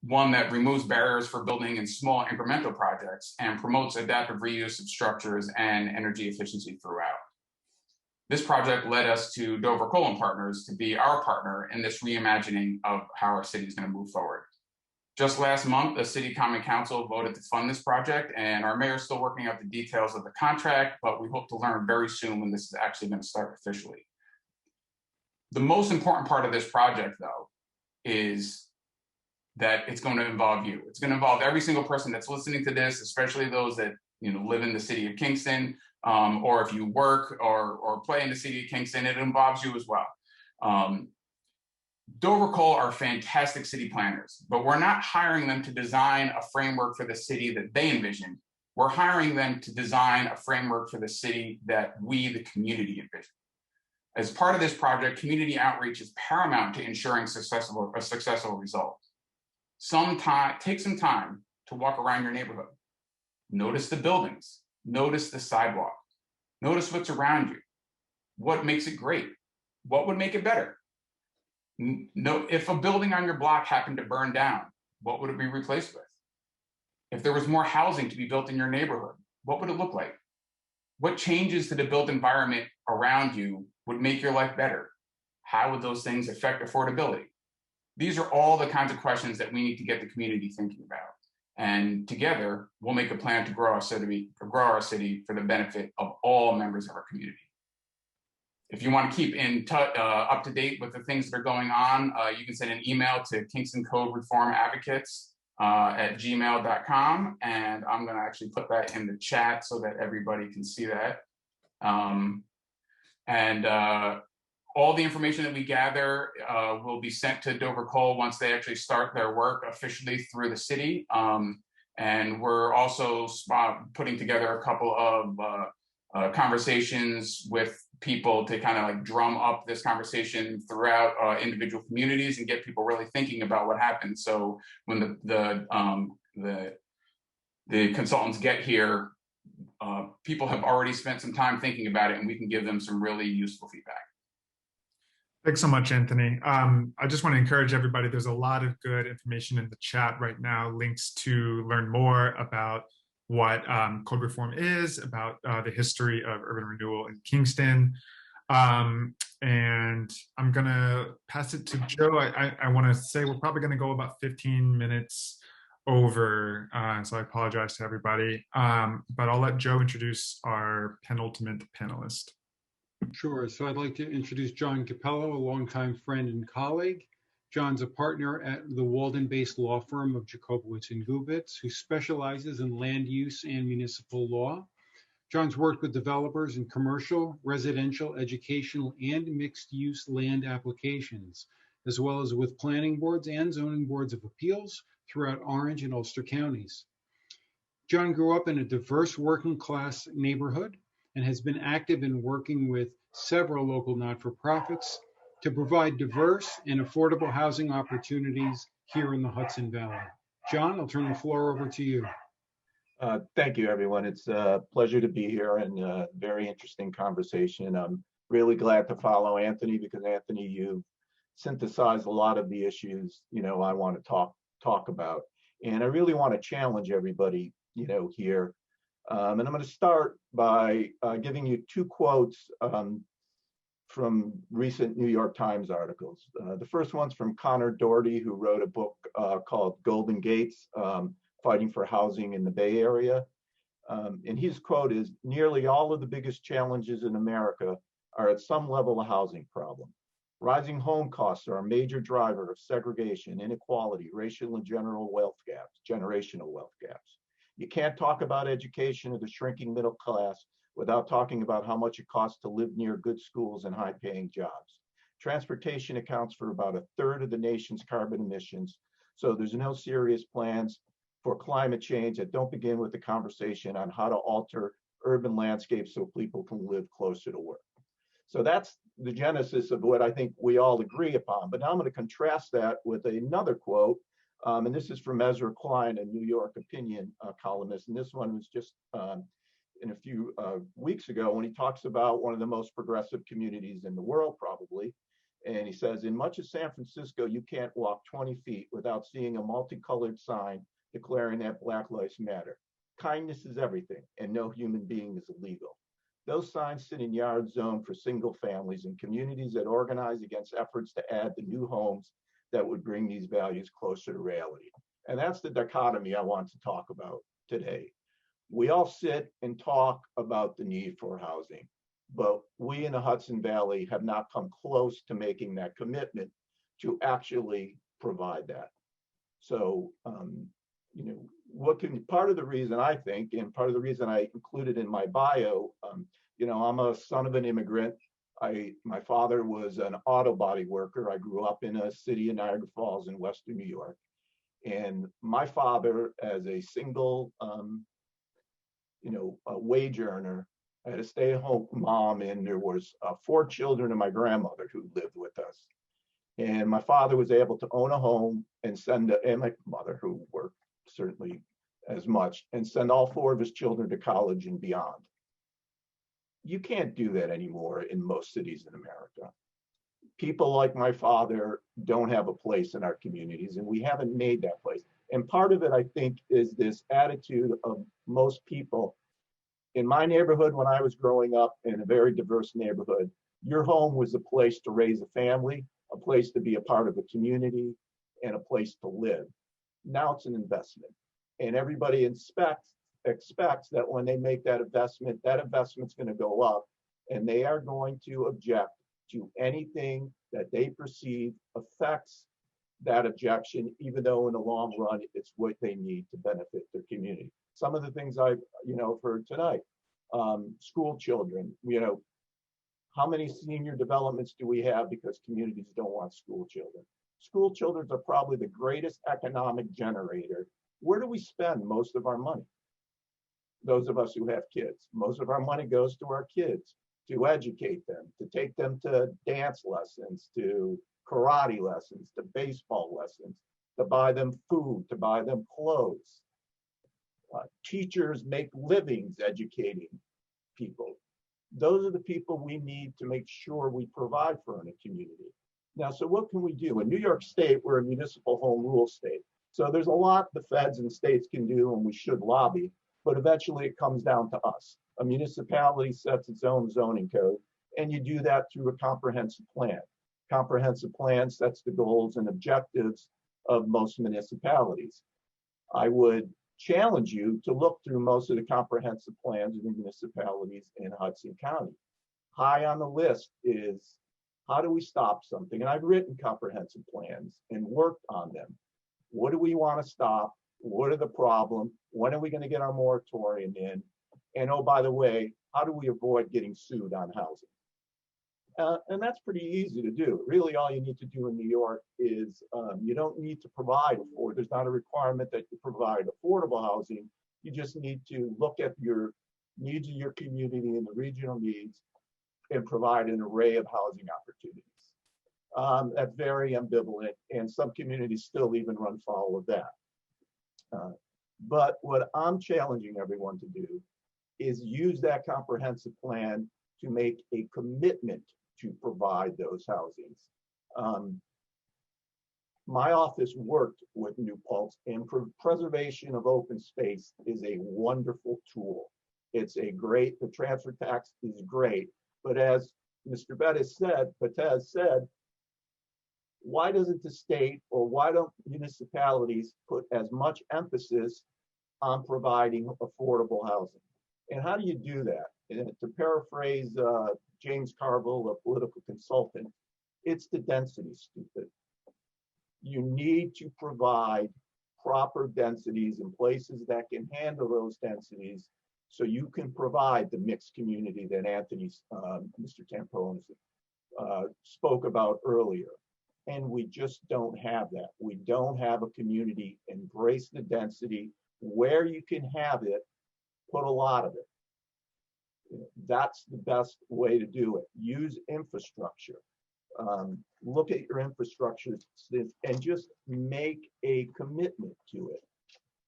One that removes barriers for building in small incremental projects and promotes adaptive reuse of structures and energy efficiency throughout. This project led us to Dover Coal & Partners to be our partner in this reimagining of how our city is going to move forward. Just last month, the City Common Council voted to fund this project, and our mayor is still working out the details of the contract, but we hope to learn very soon when this is actually going to start officially. The most important part of this project, though, is that it's going to involve you. It's going to involve every single person that's listening to this, especially those that live in the city of Kingston, or if you work or play in the city of Kingston, it involves you as well. Dover Coal are fantastic city planners, but we're not hiring them to design a framework for the city that they envision. We're hiring them to design a framework for the city that we, the community, envision. As part of this project, community outreach is paramount to ensuring a successful result. Take some time to walk around your neighborhood. Notice the buildings, notice the sidewalk, notice what's around you. What makes it great? What would make it better? If a building on your block happened to burn down, what would it be replaced with? If there was more housing to be built in your neighborhood, what would it look like? What changes to the built environment around you would make your life better? How would those things affect affordability? These are all the kinds of questions that we need to get the community thinking about. And together, we'll make a plan to grow our city for the benefit of all members of our community. If you want to keep up to date with the things that are going on, you can send an email to Kingston Code Reform Advocates at gmail.com. And I'm going to actually put that in the chat so that everybody can see that. All the information that we gather will be sent to Dover Coal once they actually start their work officially through the city. And we're also putting together a couple of conversations with people to kind of like drum up this conversation throughout individual communities and get people really thinking about what happened. So when the consultants get here, people have already spent some time thinking about it, and we can give them some really useful feedback. Thanks so much, Anthony. I just want to encourage everybody, there's a lot of good information in the chat right now, links to learn more about what code reform is, about the history of urban renewal in Kingston. And I'm gonna pass it to Joe. I wanna say we're probably gonna go about 15 minutes over, so I apologize to everybody. But I'll let Joe introduce our penultimate panelist. Sure. So I'd like to introduce John Cappello, a longtime friend and colleague. John's a partner at the Walden-based law firm of Jacobowitz and Gubitz, who specializes in land use and municipal law. John's worked with developers in commercial, residential, educational, and mixed-use land applications, as well as with planning boards and zoning boards of appeals throughout Orange and Ulster counties. John grew up in a diverse working-class neighborhood and has been active in working with several local not-for-profits to provide diverse and affordable housing opportunities here in the Hudson Valley. John, I'll turn the floor over to you. Thank you, everyone. It's a pleasure to be here and a very interesting conversation. I'm really glad to follow Anthony because, Anthony, you've synthesized a lot of the issues, I want to talk about. And I really want to challenge everybody, here. And I'm going to start by giving you two quotes from recent New York Times articles. The first one's from Connor Doherty, who wrote a book called Golden Gates, Fighting for Housing in the Bay Area. And his quote is, "Nearly all of the biggest challenges in America are at some level a housing problem. Rising home costs are a major driver of segregation, inequality, racial and generational wealth gaps. You can't talk about education or the shrinking middle class without talking about how much it costs to live near good schools and high-paying jobs. Transportation accounts for about a third of the nation's carbon emissions, so there's no serious plans for climate change that don't begin with the conversation on how to alter urban landscapes so people can live closer to work." So that's the genesis of what I think we all agree upon. But now I'm going to contrast that with another quote, and this is from Ezra Klein, a New York opinion columnist, and this one was just in a few weeks ago when he talks about one of the most progressive communities in the world, probably. And he says, "In much of San Francisco, you can't walk 20 feet without seeing a multicolored sign declaring that Black Lives Matter. Kindness is everything, and no human being is illegal. Those signs sit in yards zoned for single families and communities that organize against efforts to add the new homes that would bring these values closer to reality." And that's the dichotomy I want to talk about today. We all sit and talk about the need for housing, but we in the Hudson Valley have not come close to making that commitment to actually provide that. So, part of the reason I think, and part of the reason I included in my bio, I'm a son of an immigrant. My father was an auto body worker. I grew up in a city in Niagara Falls in Western New York. And my father, as a single, a wage earner, I had a stay-at-home mom, and there was 4 children and my grandmother who lived with us. And my father was able to own a home and and my mother, who worked certainly as much, and send all 4 of his children to college and beyond. You can't do that anymore in most cities in America. People like my father don't have a place in our communities, and we haven't made that place. And part of it, I think, is this attitude of most people. In my neighborhood, when I was growing up in a very diverse neighborhood, your home was a place to raise a family, a place to be a part of a community, and a place to live. Now it's an investment. And everybody expects that when they make that investment's going to go up, and they are going to object to anything that they perceive affects that objection, even though in the long run, it's what they need to benefit their community. Some of the things I've heard tonight, school children, how many senior developments do we have because communities don't want school children? School children are probably the greatest economic generator. Where do we spend most of our money? Those of us who have kids, most of our money goes to our kids, to educate them, to take them to dance lessons, to karate lessons, to baseball lessons, to buy them food, to buy them clothes. Teachers make livings educating people. Those are the people we need to make sure we provide for in a community. Now, so what can we do? In New York State, we're a municipal home rule state. So there's a lot the feds and states can do, and we should lobby, but eventually it comes down to us. A municipality sets its own zoning code, and you do that through a comprehensive plan. Comprehensive plan sets the goals and objectives of most municipalities. I would challenge you to look through most of the comprehensive plans of the municipalities in Hudson County. High on the list is, how do we stop something? And I've written comprehensive plans and worked on them. What do we want to stop? What are the problems? When are we going to get our moratorium in? And oh, by the way, how do we avoid getting sued on housing? And that's pretty easy to do. Really, all you need to do in New York is you don't need to provide for. There's not a requirement that you provide affordable housing. You just need to look at your needs of your community and the regional needs and provide an array of housing opportunities. That's very ambivalent, and some communities still even run foul of that. But what I'm challenging everyone to do is use that comprehensive plan to make a commitment to provide those housings. My office worked with New Paltz, and preservation of open space is a wonderful tool. It's the transfer tax is great, but as Mr. Bettis said, why doesn't the state or why don't municipalities put as much emphasis on providing affordable housing? And how do you do that? And to paraphrase James Carville, a political consultant, it's the density, stupid. You need to provide proper densities in places that can handle those densities so you can provide the mixed community that Mr. Tampone spoke about earlier. And we just don't have that. We don't have a community embrace the density. Where you can have it, put a lot of it. That's the best way to do it. Use infrastructure. Look at your infrastructure and just make a commitment to it.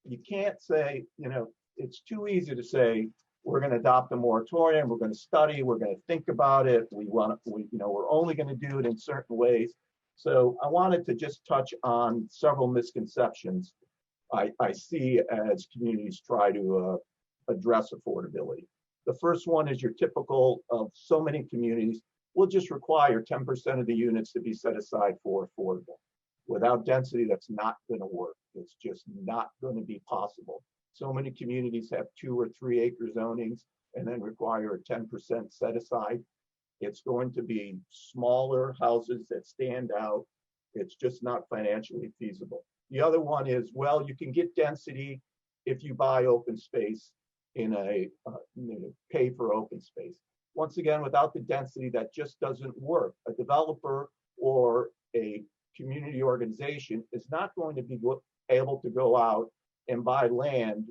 You can't say, it's too easy to say, we're going to adopt a moratorium, we're going to study, we're going to think about it, we're only going to do it in certain ways. So I wanted to just touch on several misconceptions I see as communities try to address affordability. The first one is your typical of so many communities will just require 10% of the units to be set aside for affordable. Without density, that's not going to work. It's just not going to be possible. So many communities have 2 or 3 acre zonings and then require a 10% set aside. It's going to be smaller houses that stand out. It's just not financially feasible. The other one is, well, you can get density if you buy open space in pay for open space. Once again, without the density, that just doesn't work. A developer or a community organization is not going to be able to go out and buy land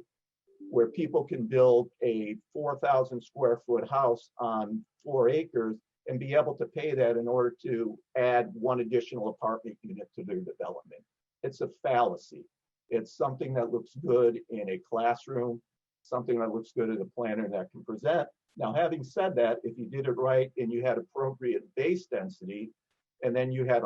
where people can build a 4,000 square foot house on 4 acres and be able to pay that in order to add one additional apartment unit to their development. It's a fallacy. It's something that looks good in a classroom, something that looks good as a planner that can present. Now, having said that, if you did it right and you had appropriate base density, and then you had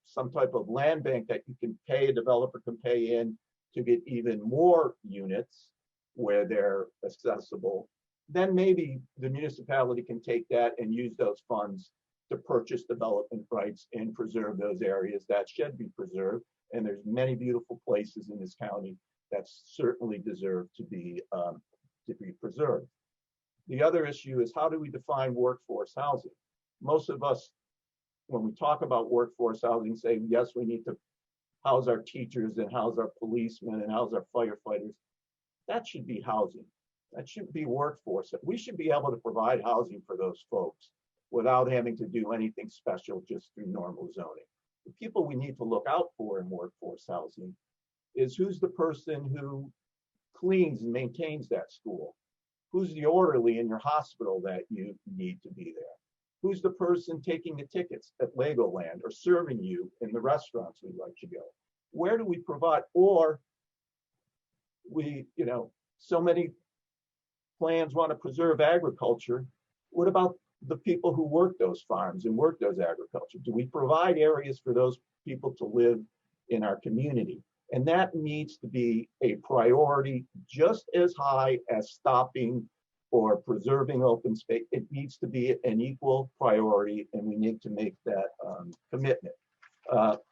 some type of land bank that you can pay, a developer can pay in to get even more units where they're accessible, then maybe the municipality can take that and use those funds to purchase development rights and preserve those areas that should be preserved. And there's many beautiful places in this county that certainly deserve to be preserved. The other issue is, how do we define workforce housing? Most of us, when we talk about workforce housing, say, yes, we need to house our teachers and house our policemen and house our firefighters. That should be housing. That should be workforce. We should be able to provide housing for those folks without having to do anything special just through normal zoning. The people we need to look out for in workforce housing is, who's the person who cleans and maintains that school? Who's the orderly in your hospital that you need to be there? Who's the person taking the tickets at Legoland or serving you in the restaurants we'd like to go? Where do we provide? Or we, so many plans want to preserve agriculture. What about the people who work those farms and work those agriculture? Do we provide areas for those people to live in our community? And that needs to be a priority just as high as stopping or preserving open space. It needs to be an equal priority, and we need to make that commitment.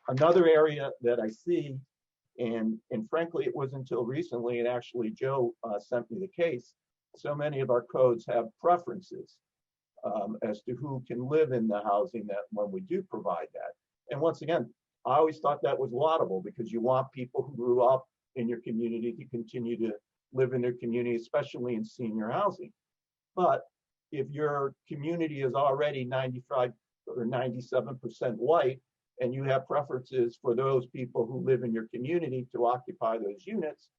Another area that I see, and frankly, it wasn't until recently, and actually Joe sent me the case, so many of our codes have preferences as to who can live in the housing that when we do provide that. And once again, I always thought that was laudable, because you want people who grew up in your community to continue to live in their community, especially in senior housing. But if your community is already 95 or 97% white, and you have preferences for those people who live in your community to occupy those units,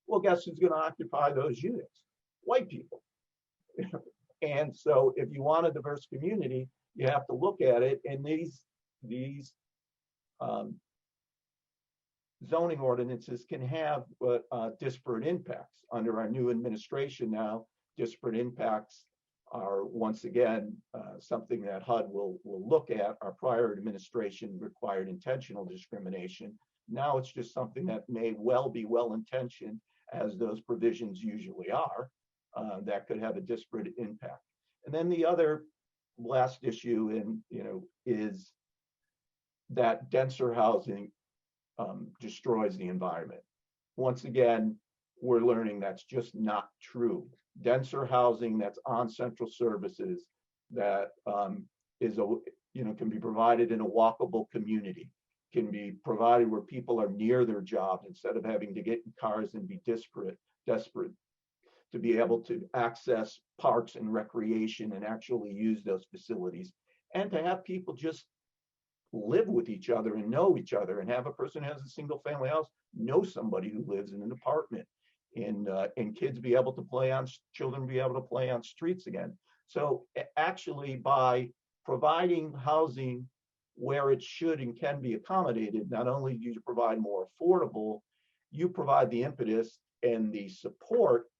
well, guess who's going to occupy those units? White people. And so if you want a diverse community, you have to look at it. And these zoning ordinances can have disparate impacts. Under our new administration now, disparate impacts are once again something that HUD will look at. Our prior administration required intentional discrimination. Now it's just something that may well be well-intentioned, as those provisions usually are, that could have a disparate impact. And then the other last issue, is that denser housing destroys the environment. Once again, we're learning that's just not true. Denser housing that's on central services, that can be provided in a walkable community, can be provided where people are near their jobs instead of having to get in cars and be desperate to be able to access parks and recreation and actually use those facilities, and to have people just live with each other and know each other, and have a person who has a single family house know somebody who lives in an apartment, and kids be able to children be able to play on streets again. So actually, by providing housing where it should and can be accommodated, not only do you provide more affordable, you provide the impetus and the support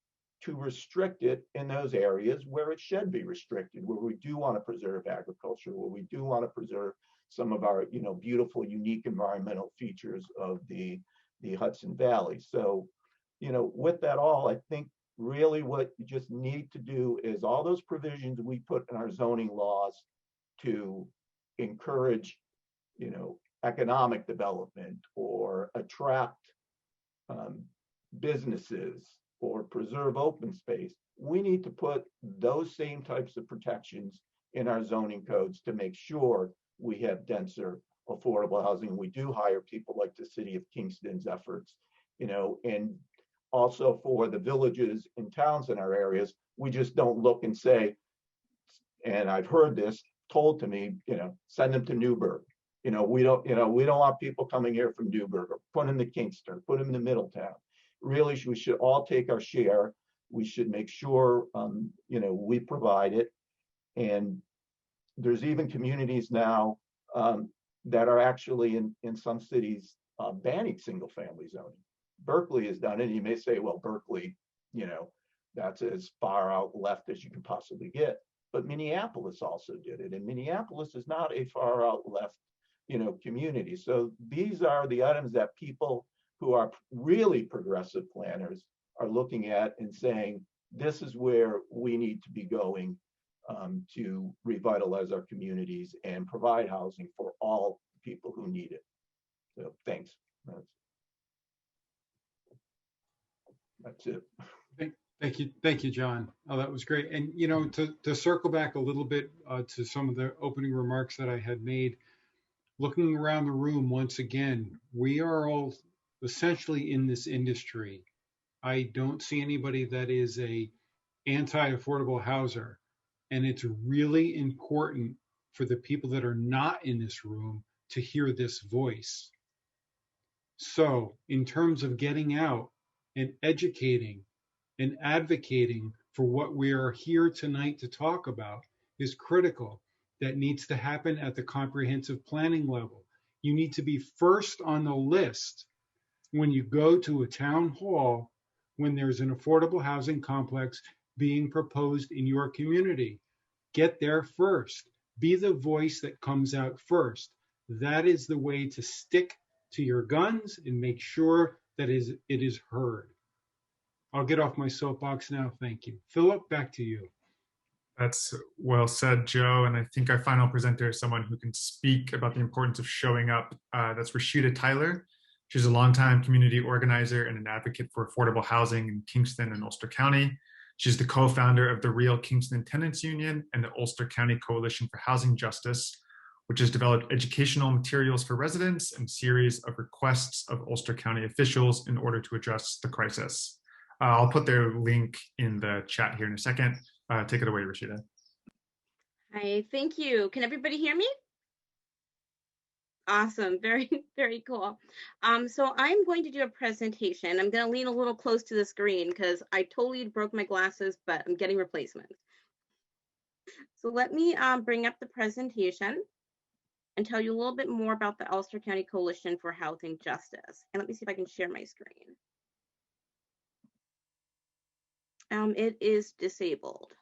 to restrict it in those areas where it should be restricted, where we do want to preserve agriculture, where we do want to preserve some of our beautiful, unique environmental features of the Hudson Valley. So, with that all, I think really what you just need to do is all those provisions we put in our zoning laws to encourage, economic development or attract businesses or preserve open space. We need to put those same types of protections in our zoning codes to make sure we have denser, affordable housing. We do hire people like the city of Kingston's efforts, and also for the villages and towns in our areas, we just don't look and say, and I've heard this told to me, send them to Newburgh. We don't want people coming here from Newburgh, or put them to Kingston, put them in Middletown. Really, we should all take our share we should make sure, we provide it. And there's even communities now that are actually in some cities banning single family zoning. Berkeley has done it. You may say, well, Berkeley, that's as far out left as you can possibly get. But Minneapolis also did it. And Minneapolis is not a far out left, community. So these are the items that people who are really progressive planners are looking at and saying, this is where we need to be going to revitalize our communities and provide housing for all people who need it. So thanks. That's it. Thank you, John. Oh, that was great. And to circle back a little bit to some of the opening remarks that I had made, looking around the room once again, we are all essentially in this industry. I don't see anybody that is a anti-affordable houser, and it's really important for the people that are not in this room to hear this voice. So, in terms of getting out and educating and advocating for what we are here tonight to talk about is critical. That needs to happen at the comprehensive planning level. You need to be first on the list when you go to a town hall when there's an affordable housing complex being proposed in your community. Get there first. Be the voice that comes out first. That is the way to stick to your guns and make sure that it is heard. I'll get off my soapbox now. Thank you. Philip, back to you. That's well said, Joe. And I think our final presenter is someone who can speak about the importance of showing up. That's Rashida Tyler. She's a longtime community organizer and an advocate for affordable housing in Kingston and Ulster County. She's the co-founder of the Real Kingston Tenants Union and the Ulster County Coalition for Housing Justice, which has developed educational materials for residents and series of requests of Ulster County officials in order to address the crisis. I'll put their link in the chat here in a second. Take it away, Rashida. Hi, thank you. Can everybody hear me? Awesome, very, very cool. So I'm going to do a presentation. I'm going to lean a little close to the screen because I totally broke my glasses, but I'm getting replacements. So let me bring up the presentation and tell you a little bit more about the Ulster County Coalition for Housing Justice. And let me see if I can share my screen. It is disabled.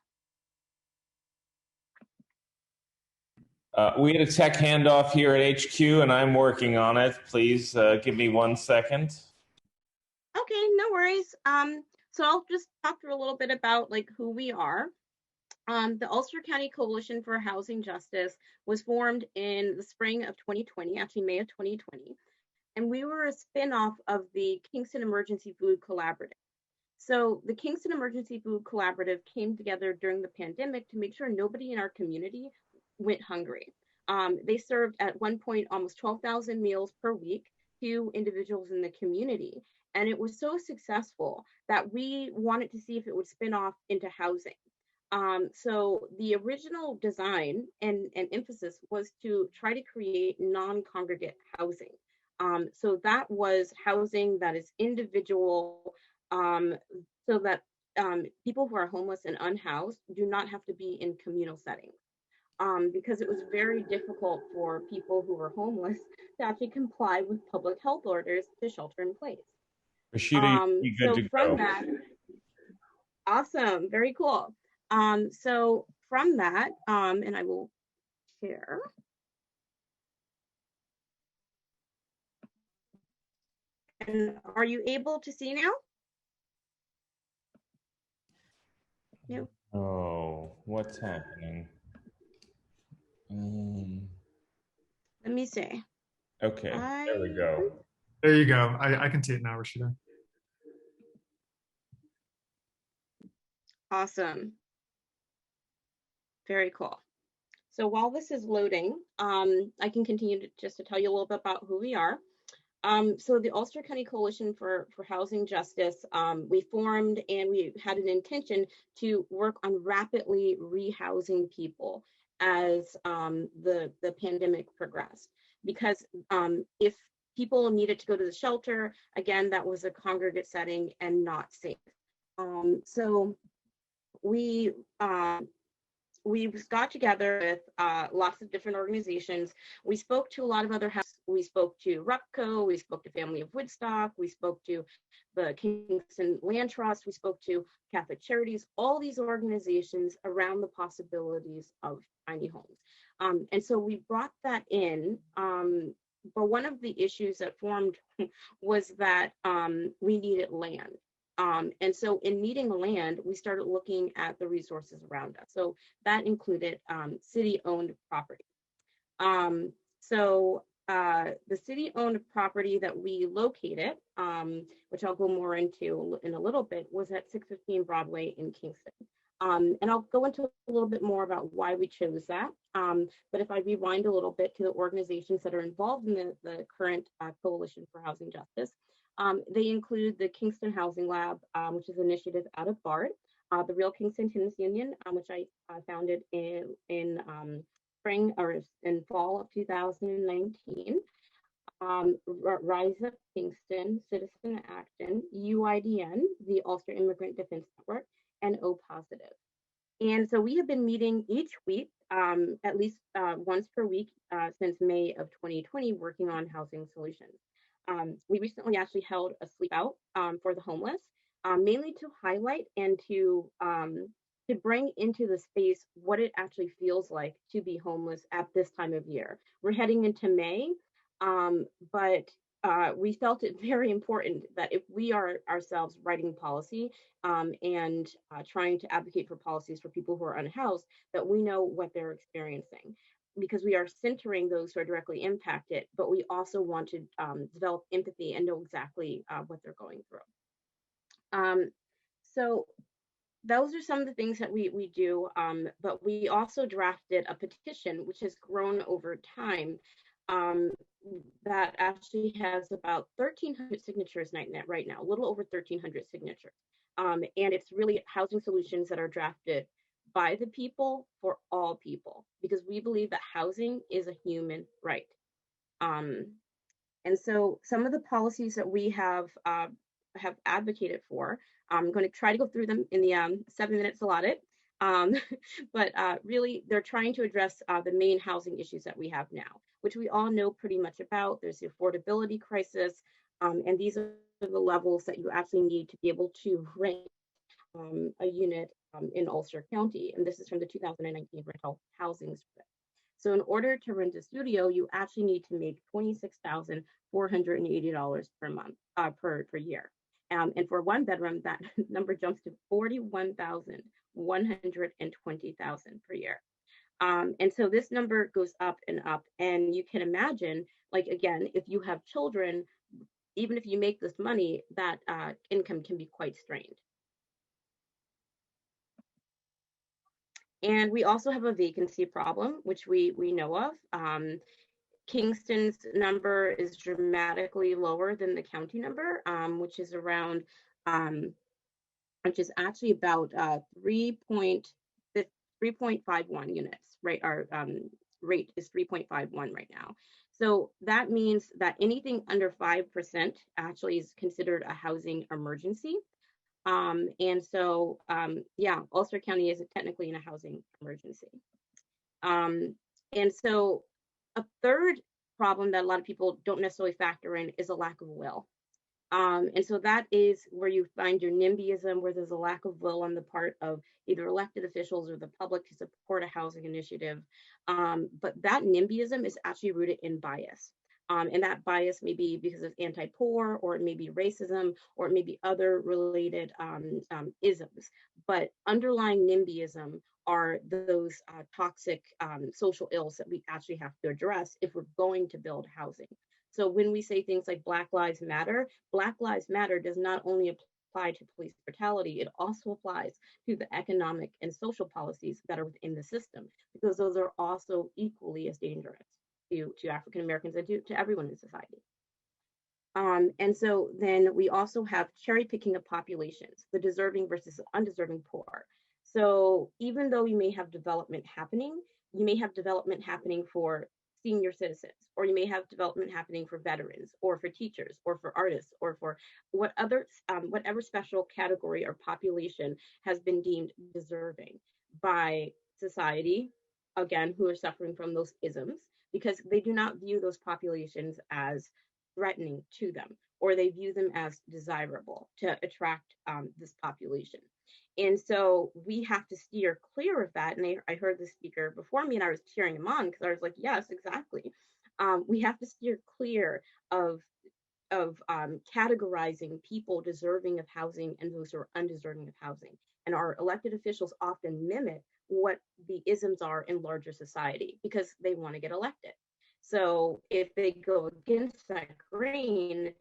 We had a tech handoff here at HQ and I'm working on it. Please give me 1 second. Okay, no worries. So I'll just talk through a little bit about who we are. The Ulster County Coalition for Housing Justice was formed in the spring of 2020, actually May of 2020. And we were a spin-off of the Kingston Emergency Food Collaborative. So the Kingston Emergency Food Collaborative came together during the pandemic to make sure nobody in our community went hungry. They served at one point almost 12,000 meals per week to individuals in the community. And it was so successful that we wanted to see if it would spin off into housing. So the original design and emphasis was to try to create non-congregate housing. So that was housing that is individual, so that people who are homeless and unhoused do not have to be in communal settings. Because it was very difficult for people who were homeless to actually comply with public health orders to shelter in place. Rashida, you good to from go. that, awesome, very cool. So from that, and I will share. And are you able to see now? No. Oh, what's happening? Let me see. Okay, there we go. There you go. I can see it now, Rashida. Awesome. Very cool. So while this is loading, I can continue to tell you a little bit about who we are. So the Ulster County Coalition for Housing Justice, we formed and we had an intention to work on rapidly rehousing people as the pandemic progressed. Because if people needed to go to the shelter, again, that was a congregate setting and not safe. So we got together with lots of different organizations. We spoke to a lot of other houses. We spoke to RUPCO, we spoke to Family of Woodstock, we spoke to the Kingston Land Trust, we spoke to Catholic Charities, all these organizations around the possibilities of tiny homes. And so we brought that in, but one of the issues that formed was that we needed land. And so in needing land, we started looking at the resources around us. So that included city-owned property. The city-owned property that we located, which I'll go more into in a little bit, was at 615 Broadway in Kingston. And I'll go into a little bit more about why we chose that. But if I rewind a little bit to the organizations that are involved in the current Coalition for Housing Justice, they include the Kingston Housing Lab, which is an initiative out of BART, the Real Kingston Tenants Union, which I founded in spring or in fall of 2019, Rise Up Kingston, Citizen Action, UIDN, the Ulster Immigrant Defense Network, and O Positive. And so we have been meeting each week, at least once per week since May of 2020, working on housing solutions. We recently actually held a sleep out for the homeless, mainly to highlight and to bring into the space what it actually feels like to be homeless at this time of year. We're heading into May, but we felt it very important that if we are ourselves writing policy and trying to advocate for policies for people who are unhoused, that we know what they're experiencing, because we are centering those who are directly impacted, but we also want to develop empathy and know exactly what they're going through. So those are some of the things that we do, but we also drafted a petition, which has grown over time, that actually has about 1,300 signatures right now, a little over 1,300 signatures. And it's really housing solutions that are drafted by the people for all people, because we believe that housing is a human right. And so some of the policies that we have advocated for, I'm going to try to go through them in the 7 minutes allotted. But really, they're trying to address the main housing issues that we have now, which we all know pretty much about. There's the affordability crisis, and these are the levels that you actually need to be able to rent a unit in Ulster County. And this is from the 2019 rental housing survey. So in order to rent a studio, you actually need to make $26,480 per month, per year. And for one bedroom, that number jumps to $41,120 per year. And so this number goes up and up. And you can imagine, like, again, if you have children, even if you make this money, that income can be quite strained. And we also have a vacancy problem, which we know of. Kingston's number is dramatically lower than the county number, which is around, which is actually about 3.51 units, right? Our rate is 3.51 right now. So that means that anything under 5% actually is considered a housing emergency. And so, yeah, Ulster County is technically in a housing emergency. And so a third problem that a lot of people don't necessarily factor in is a lack of will. And so that is where you find your NIMBYism, where there's a lack of will on the part of either elected officials or the public to support a housing initiative. But that NIMBYism is actually rooted in bias. And that bias may be because of anti-poor, or it may be racism, or it may be other related isms. But underlying NIMBYism are those toxic social ills that we actually have to address if we're going to build housing. So when we say things like Black Lives Matter does not only apply to police brutality, it also applies to the economic and social policies that are within the system, because those are also equally as dangerous to African Americans and to everyone in society. And so then we also have cherry picking of populations, the deserving versus undeserving poor. So even though you may have development happening, you may have development happening for senior citizens, or you may have development happening for veterans, or for teachers, or for artists, or for whatever special category or population has been deemed deserving by society, again, who are suffering from those isms, because they do not view those populations as threatening to them, or they view them as desirable to attract this population. And so we have to steer clear of that. And I heard the speaker before me, and I was cheering him on because I was like, yes, exactly. We have to steer clear of categorizing people deserving of housing and those who are undeserving of housing. And our elected officials often mimic what the isms are in larger society because they want to get elected. So if they go against that grain,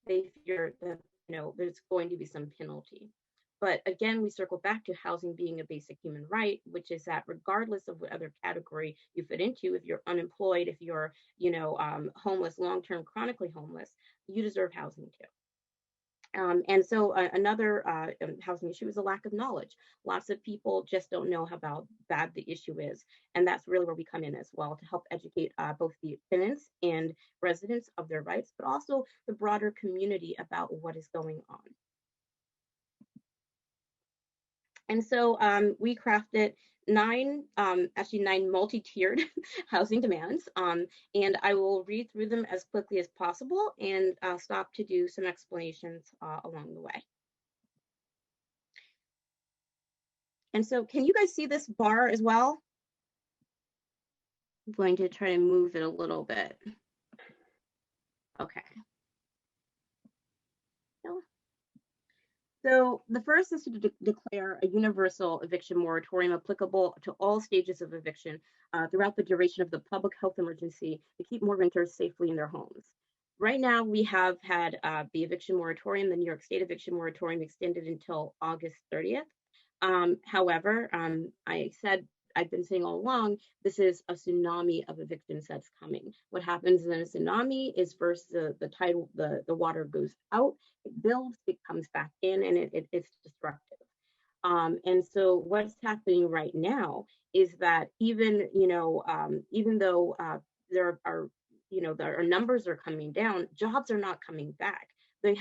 they fear that there's going to be some penalty. But again, we circle back to housing being a basic human right, which is that regardless of what other category you fit into, if you're unemployed, if you're, homeless, long-term, chronically homeless, you deserve housing too. And so another housing issue is a lack of knowledge. Lots of people just don't know how bad the issue is. And that's really where we come in as well to help educate both the tenants and residents of their rights, but also the broader community about what is going on. And so we crafted nine multi-tiered housing demands, and I will read through them as quickly as possible and stop to do some explanations along the way. And so can you guys see this bar as well? I'm going to try to move it a little bit. Okay. So the first is to declare a universal eviction moratorium applicable to all stages of eviction throughout the duration of the public health emergency to keep more renters safely in their homes. Right now, we have had the eviction moratorium, the New York State eviction moratorium, extended until August 30th. However, I've been saying all along, this is a tsunami of evictions that's coming. What happens in a tsunami is first the water goes out, it builds, it comes back in, and it's destructive. And so what's happening right now is that even though there are our numbers are coming down, jobs are not coming back. They're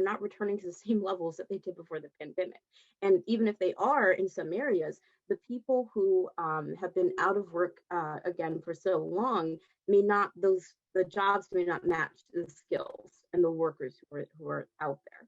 not returning to the same levels that they did before the pandemic. And even if they are in some areas, the people who have been out of work again for so long the jobs may not match the skills and the workers who are out there.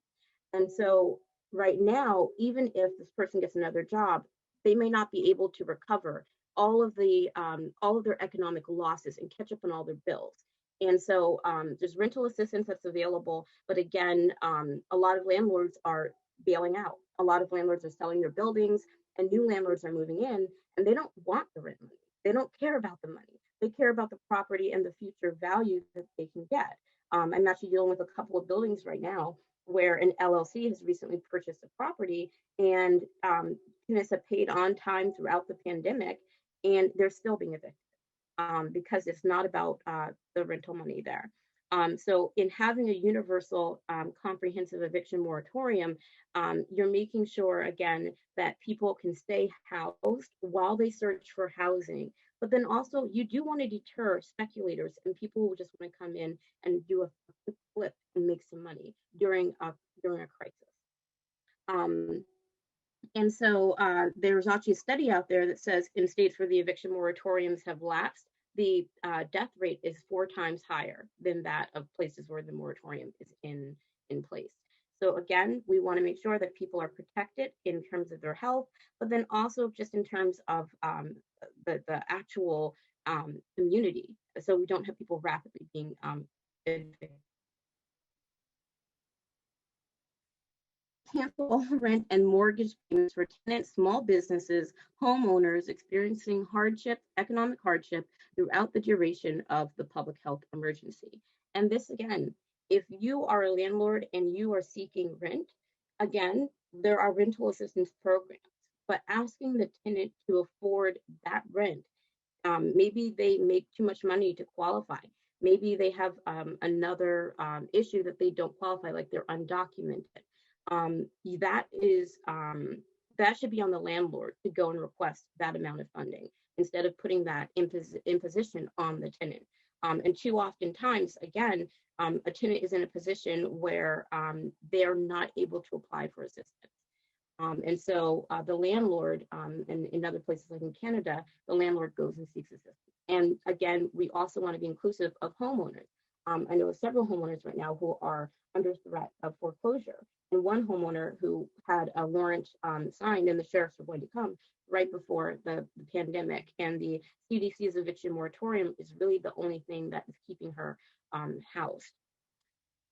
And so right now, even if this person gets another job, they may not be able to recover all of their economic losses and catch up on all their bills. And so there's rental assistance that's available, but again, a lot of landlords are bailing out. A lot of landlords are selling their buildings, and new landlords are moving in, and they don't want the rent money. They don't care about the money. They care about the property and the future value that they can get. I'm actually dealing with a couple of buildings right now where an LLC has recently purchased a property, and tenants have paid on time throughout the pandemic, and they're still being evicted. Because it's not about the rental money there. So in having a universal comprehensive eviction moratorium, you're making sure, again, that people can stay housed while they search for housing. But then also you do want to deter speculators and people who just want to come in and do a quick flip and make some money during a crisis. And so there's actually a study out there that says in states where the eviction moratoriums have lapsed, the death rate is 4 times higher than that of places where the moratorium is in place. So again, we want to make sure that people are protected in terms of their health, but then also just in terms of the actual community. So we don't have people rapidly being evicted. Cancel rent and mortgage payments for tenants, small businesses, homeowners experiencing economic hardship throughout the duration of the public health emergency. And this, again, if you are a landlord and you are seeking rent, again, there are rental assistance programs, but asking the tenant to afford that rent, maybe they make too much money to qualify. Maybe they have another issue that they don't qualify, like they're undocumented. That is that should be on the landlord to go and request that amount of funding instead of putting that imposition on the tenant. And too often times, again, a tenant is in a position where they're not able to apply for assistance. And so the landlord, and in other places like in Canada, the landlord goes and seeks assistance. And again, we also want to be inclusive of homeowners. I know several homeowners right now who are under threat of foreclosure. And one homeowner who had a warrant signed and the sheriffs were going to come right before the pandemic. And the CDC's eviction moratorium is really the only thing that is keeping her housed.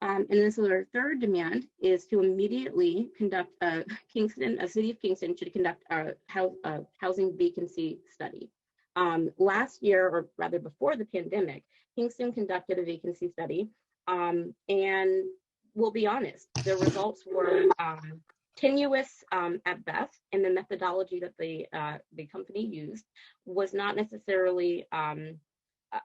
And this is our third demand is to immediately conduct Kingston, a city of Kingston should conduct a housing vacancy study. Last year, or rather before the pandemic, Kingston conducted a vacancy study, and we'll be honest, the results were tenuous at best, and the methodology that the company used was not necessarily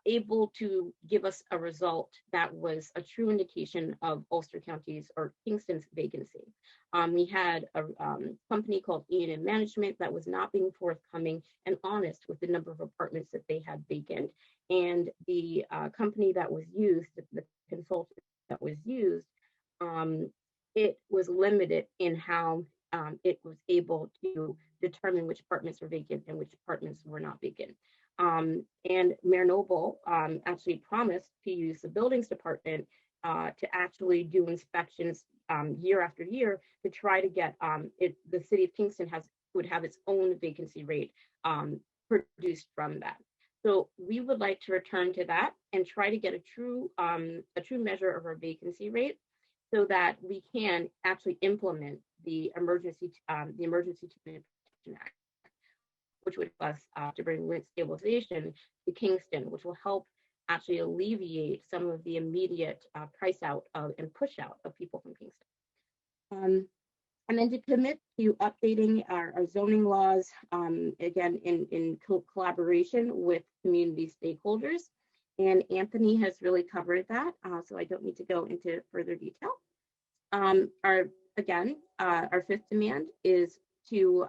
able to give us a result that was a true indication of Ulster County's or Kingston's vacancy. We had a company called E&M Management that was not being forthcoming and honest with the number of apartments that they had vacant. And the company that was used, the consultant that was used, it was limited in how it was able to determine which apartments were vacant and which apartments were not vacant. And Mayor Noble actually promised to use the buildings department to actually do inspections year after year to try to get the city of Kingston would have its own vacancy rate produced from that. So we would like to return to that and try to get a true measure of our vacancy rate so that we can actually implement the Emergency Tenant Protection Act, which would help us to bring rent stabilization to Kingston, which will help actually alleviate some of the immediate price out and push out of people from Kingston. And then to commit to updating our zoning laws, again, in collaboration with community stakeholders. And Anthony has really covered that, so I don't need to go into further detail. Our fifth demand is to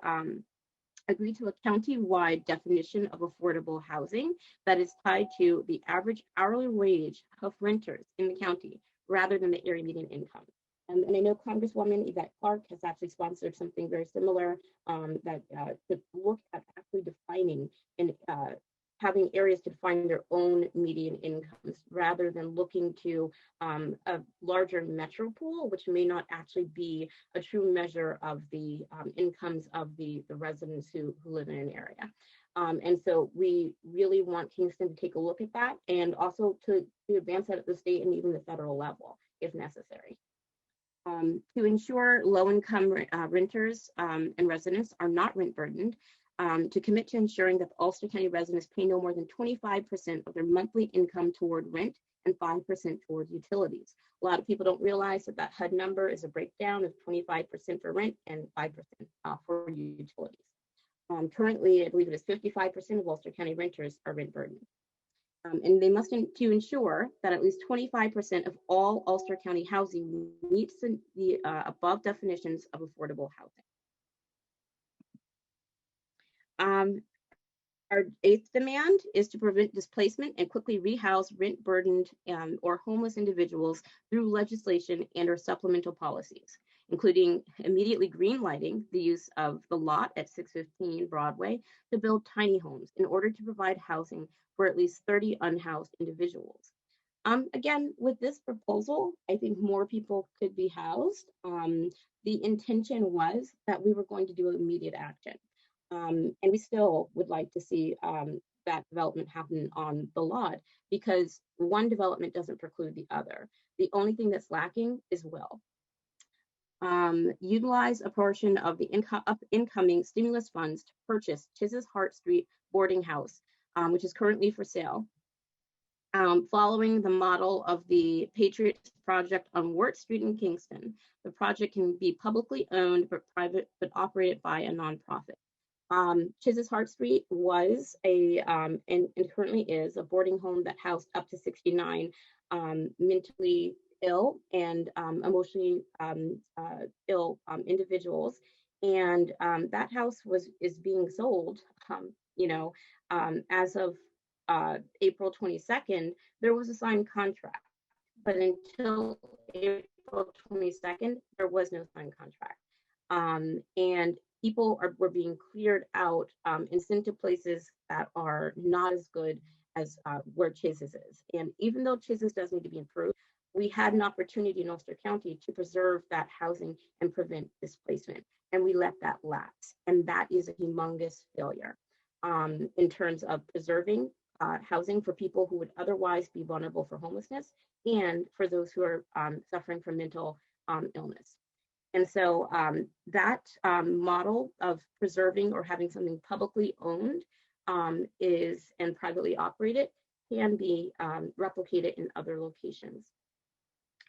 agree to a county-wide definition of affordable housing that is tied to the average hourly wage of renters in the county rather than the area median income. And I know Congresswoman Yvette Clarke has actually sponsored something very similar that to look at actually defining and having areas to define their own median incomes rather than looking to a larger metro pool, which may not actually be a true measure of the incomes of the residents who live in an area. And so we really want Kingston to take a look at that and also to advance that at the state and even the federal level if necessary. To ensure low-income renters and residents are not rent burdened, to commit to ensuring that the Ulster County residents pay no more than 25% of their monthly income toward rent and 5% toward utilities. A lot of people don't realize that that HUD number is a breakdown of 25% for rent and 5% for utilities. Currently, I believe it is 55% of Ulster County renters are rent burdened. And they must to ensure that at least 25% of all Ulster County housing meets the above definitions of affordable housing. Our eighth demand is to prevent displacement and quickly rehouse rent-burdened or homeless individuals through legislation and or supplemental policies, including immediately greenlighting the use of the lot at 615 Broadway to build tiny homes in order to provide housing for at least 30 unhoused individuals. Again, with this proposal, I think more people could be housed. The intention was that we were going to do immediate action. And we still would like to see that development happen on the lot because one development doesn't preclude the other. The only thing that's lacking is will. Utilize a portion of the incoming stimulus funds to purchase Chis's Hart Street boarding house, which is currently for sale. Following the model of the Patriots project on Wirt Street in Kingston, the project can be publicly owned but operated by a nonprofit. Chis's Hart Street was and currently is a boarding home that housed up to 69 mentally ill and emotionally ill individuals. And that house is being sold, as of April 22nd, there was a signed contract. But until April 22nd, there was no signed contract. And people were being cleared out and sent to places that are not as good as where Chases is. And even though Chases does need to be improved, we had an opportunity in Ulster County to preserve that housing and prevent displacement. And we let that lapse. And that is a humongous failure in terms of preserving housing for people who would otherwise be vulnerable for homelessness and for those who are suffering from mental illness. And so that model of preserving or having something publicly owned and privately operated can be replicated in other locations.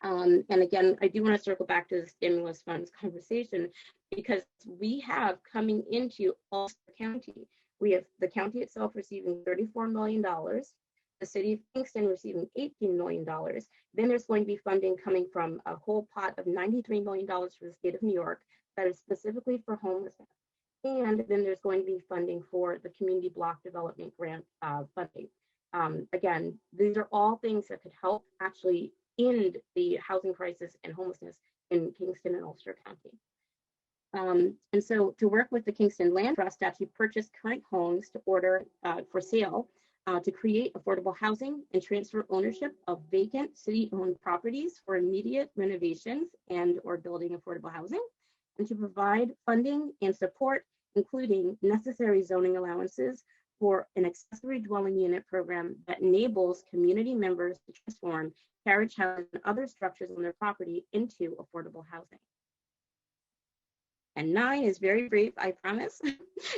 And again, I do want to circle back to the stimulus funds conversation, because we have coming into Ulster County, we have the county itself receiving $34 million, the city of Kingston receiving $18 million. Then there's going to be funding coming from a whole pot of $93 million for the state of New York that is specifically for homelessness. And then there's going to be funding for the community block development grant funding. Again, these are all things that could help actually end the housing crisis and homelessness in Kingston and Ulster County. And so to work with the Kingston Land Trust to actually purchase current homes to order for sale, to create affordable housing and transfer ownership of vacant city-owned properties for immediate renovations and or building affordable housing, and to provide funding and support, including necessary zoning allowances for an accessory dwelling unit program that enables community members to transform carriage housing and other structures on their property into affordable housing. And 9 is very brief, I promise,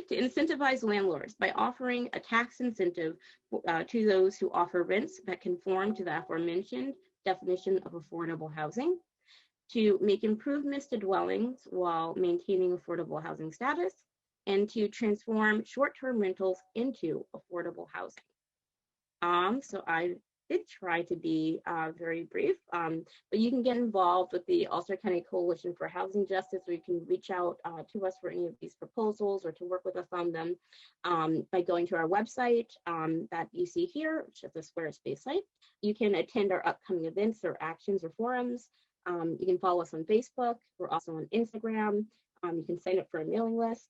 to incentivize landlords by offering a tax incentive to those who offer rents that conform to the aforementioned definition of affordable housing, to make improvements to dwellings while maintaining affordable housing status, and to transform short-term rentals into affordable housing. So I did try to be very brief, but you can get involved with the Ulster County Coalition for Housing Justice, or you can reach out to us for any of these proposals or to work with us on them by going to our website that you see here, which is the Squarespace site. You can attend our upcoming events or actions or forums. You can follow us on Facebook. We're also on Instagram. You can sign up for a mailing list.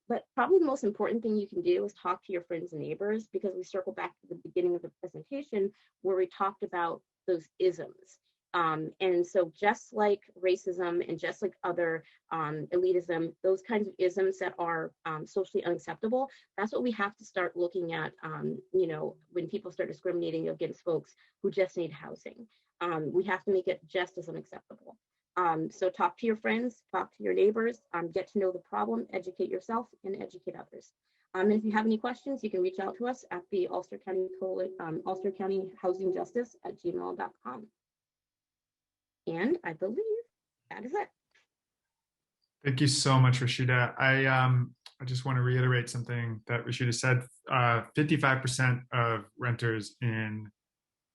But probably the most important thing you can do is talk to your friends and neighbors, because we circle back to the beginning of the presentation where we talked about those isms. And so just like racism and just like other elitism, those kinds of isms that are socially unacceptable, that's what we have to start looking at, when people start discriminating against folks who just need housing. We have to make it just as unacceptable. So talk to your friends, talk to your neighbors, get to know the problem, educate yourself, and educate others. And if you have any questions, you can reach out to us at the Ulster County Housing Justice at gmail.com. And I believe that is it. Thank you so much, Rashida. I just want to reiterate something that Rashida said. 55% of renters in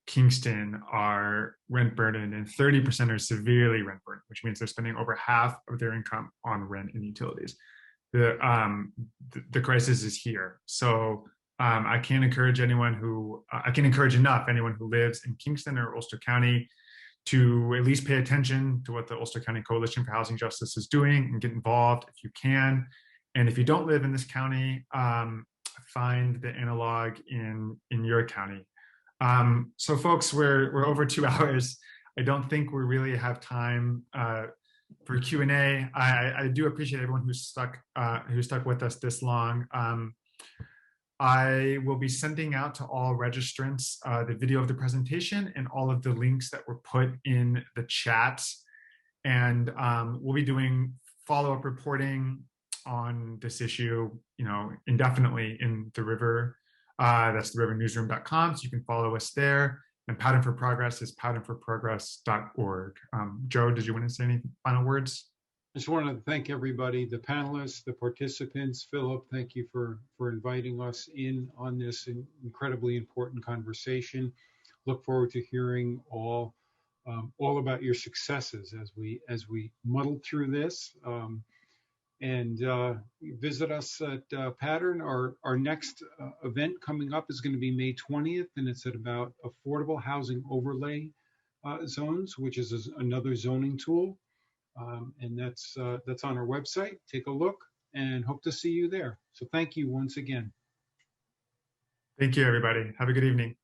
Kingston are rent burdened and 30% are severely rent burdened, which means they're spending over half of their income on rent and utilities. The crisis is here. So I can't encourage anyone who lives in Kingston or Ulster County to at least pay attention to what the Ulster County Coalition for Housing Justice is doing and get involved if you can. And if you don't live in this county, find the analog in your county. So folks, we're over 2 hours. I don't think we really have time for Q&A. I do appreciate everyone who stuck with us this long. I will be sending out to all registrants the video of the presentation and all of the links that were put in the chat. And we'll be doing follow-up reporting on this issue, indefinitely in the River. That's the rivernewsroom.com, so you can follow us there. And Pattern for Progress is patternforprogress.org. Joe, did you want to say any final words? I just want to thank everybody, the panelists, the participants. Philip, thank you for inviting us in on this incredibly important conversation. Look forward to hearing all about your successes as we muddle through this. and visit us at Pattern. Our next event coming up is going to be May 20th, and it's at about affordable housing overlay zones, which is another zoning tool. And that's on our website. Take a look and hope to see you there. So thank you once again. Thank you, everybody. Have a good evening.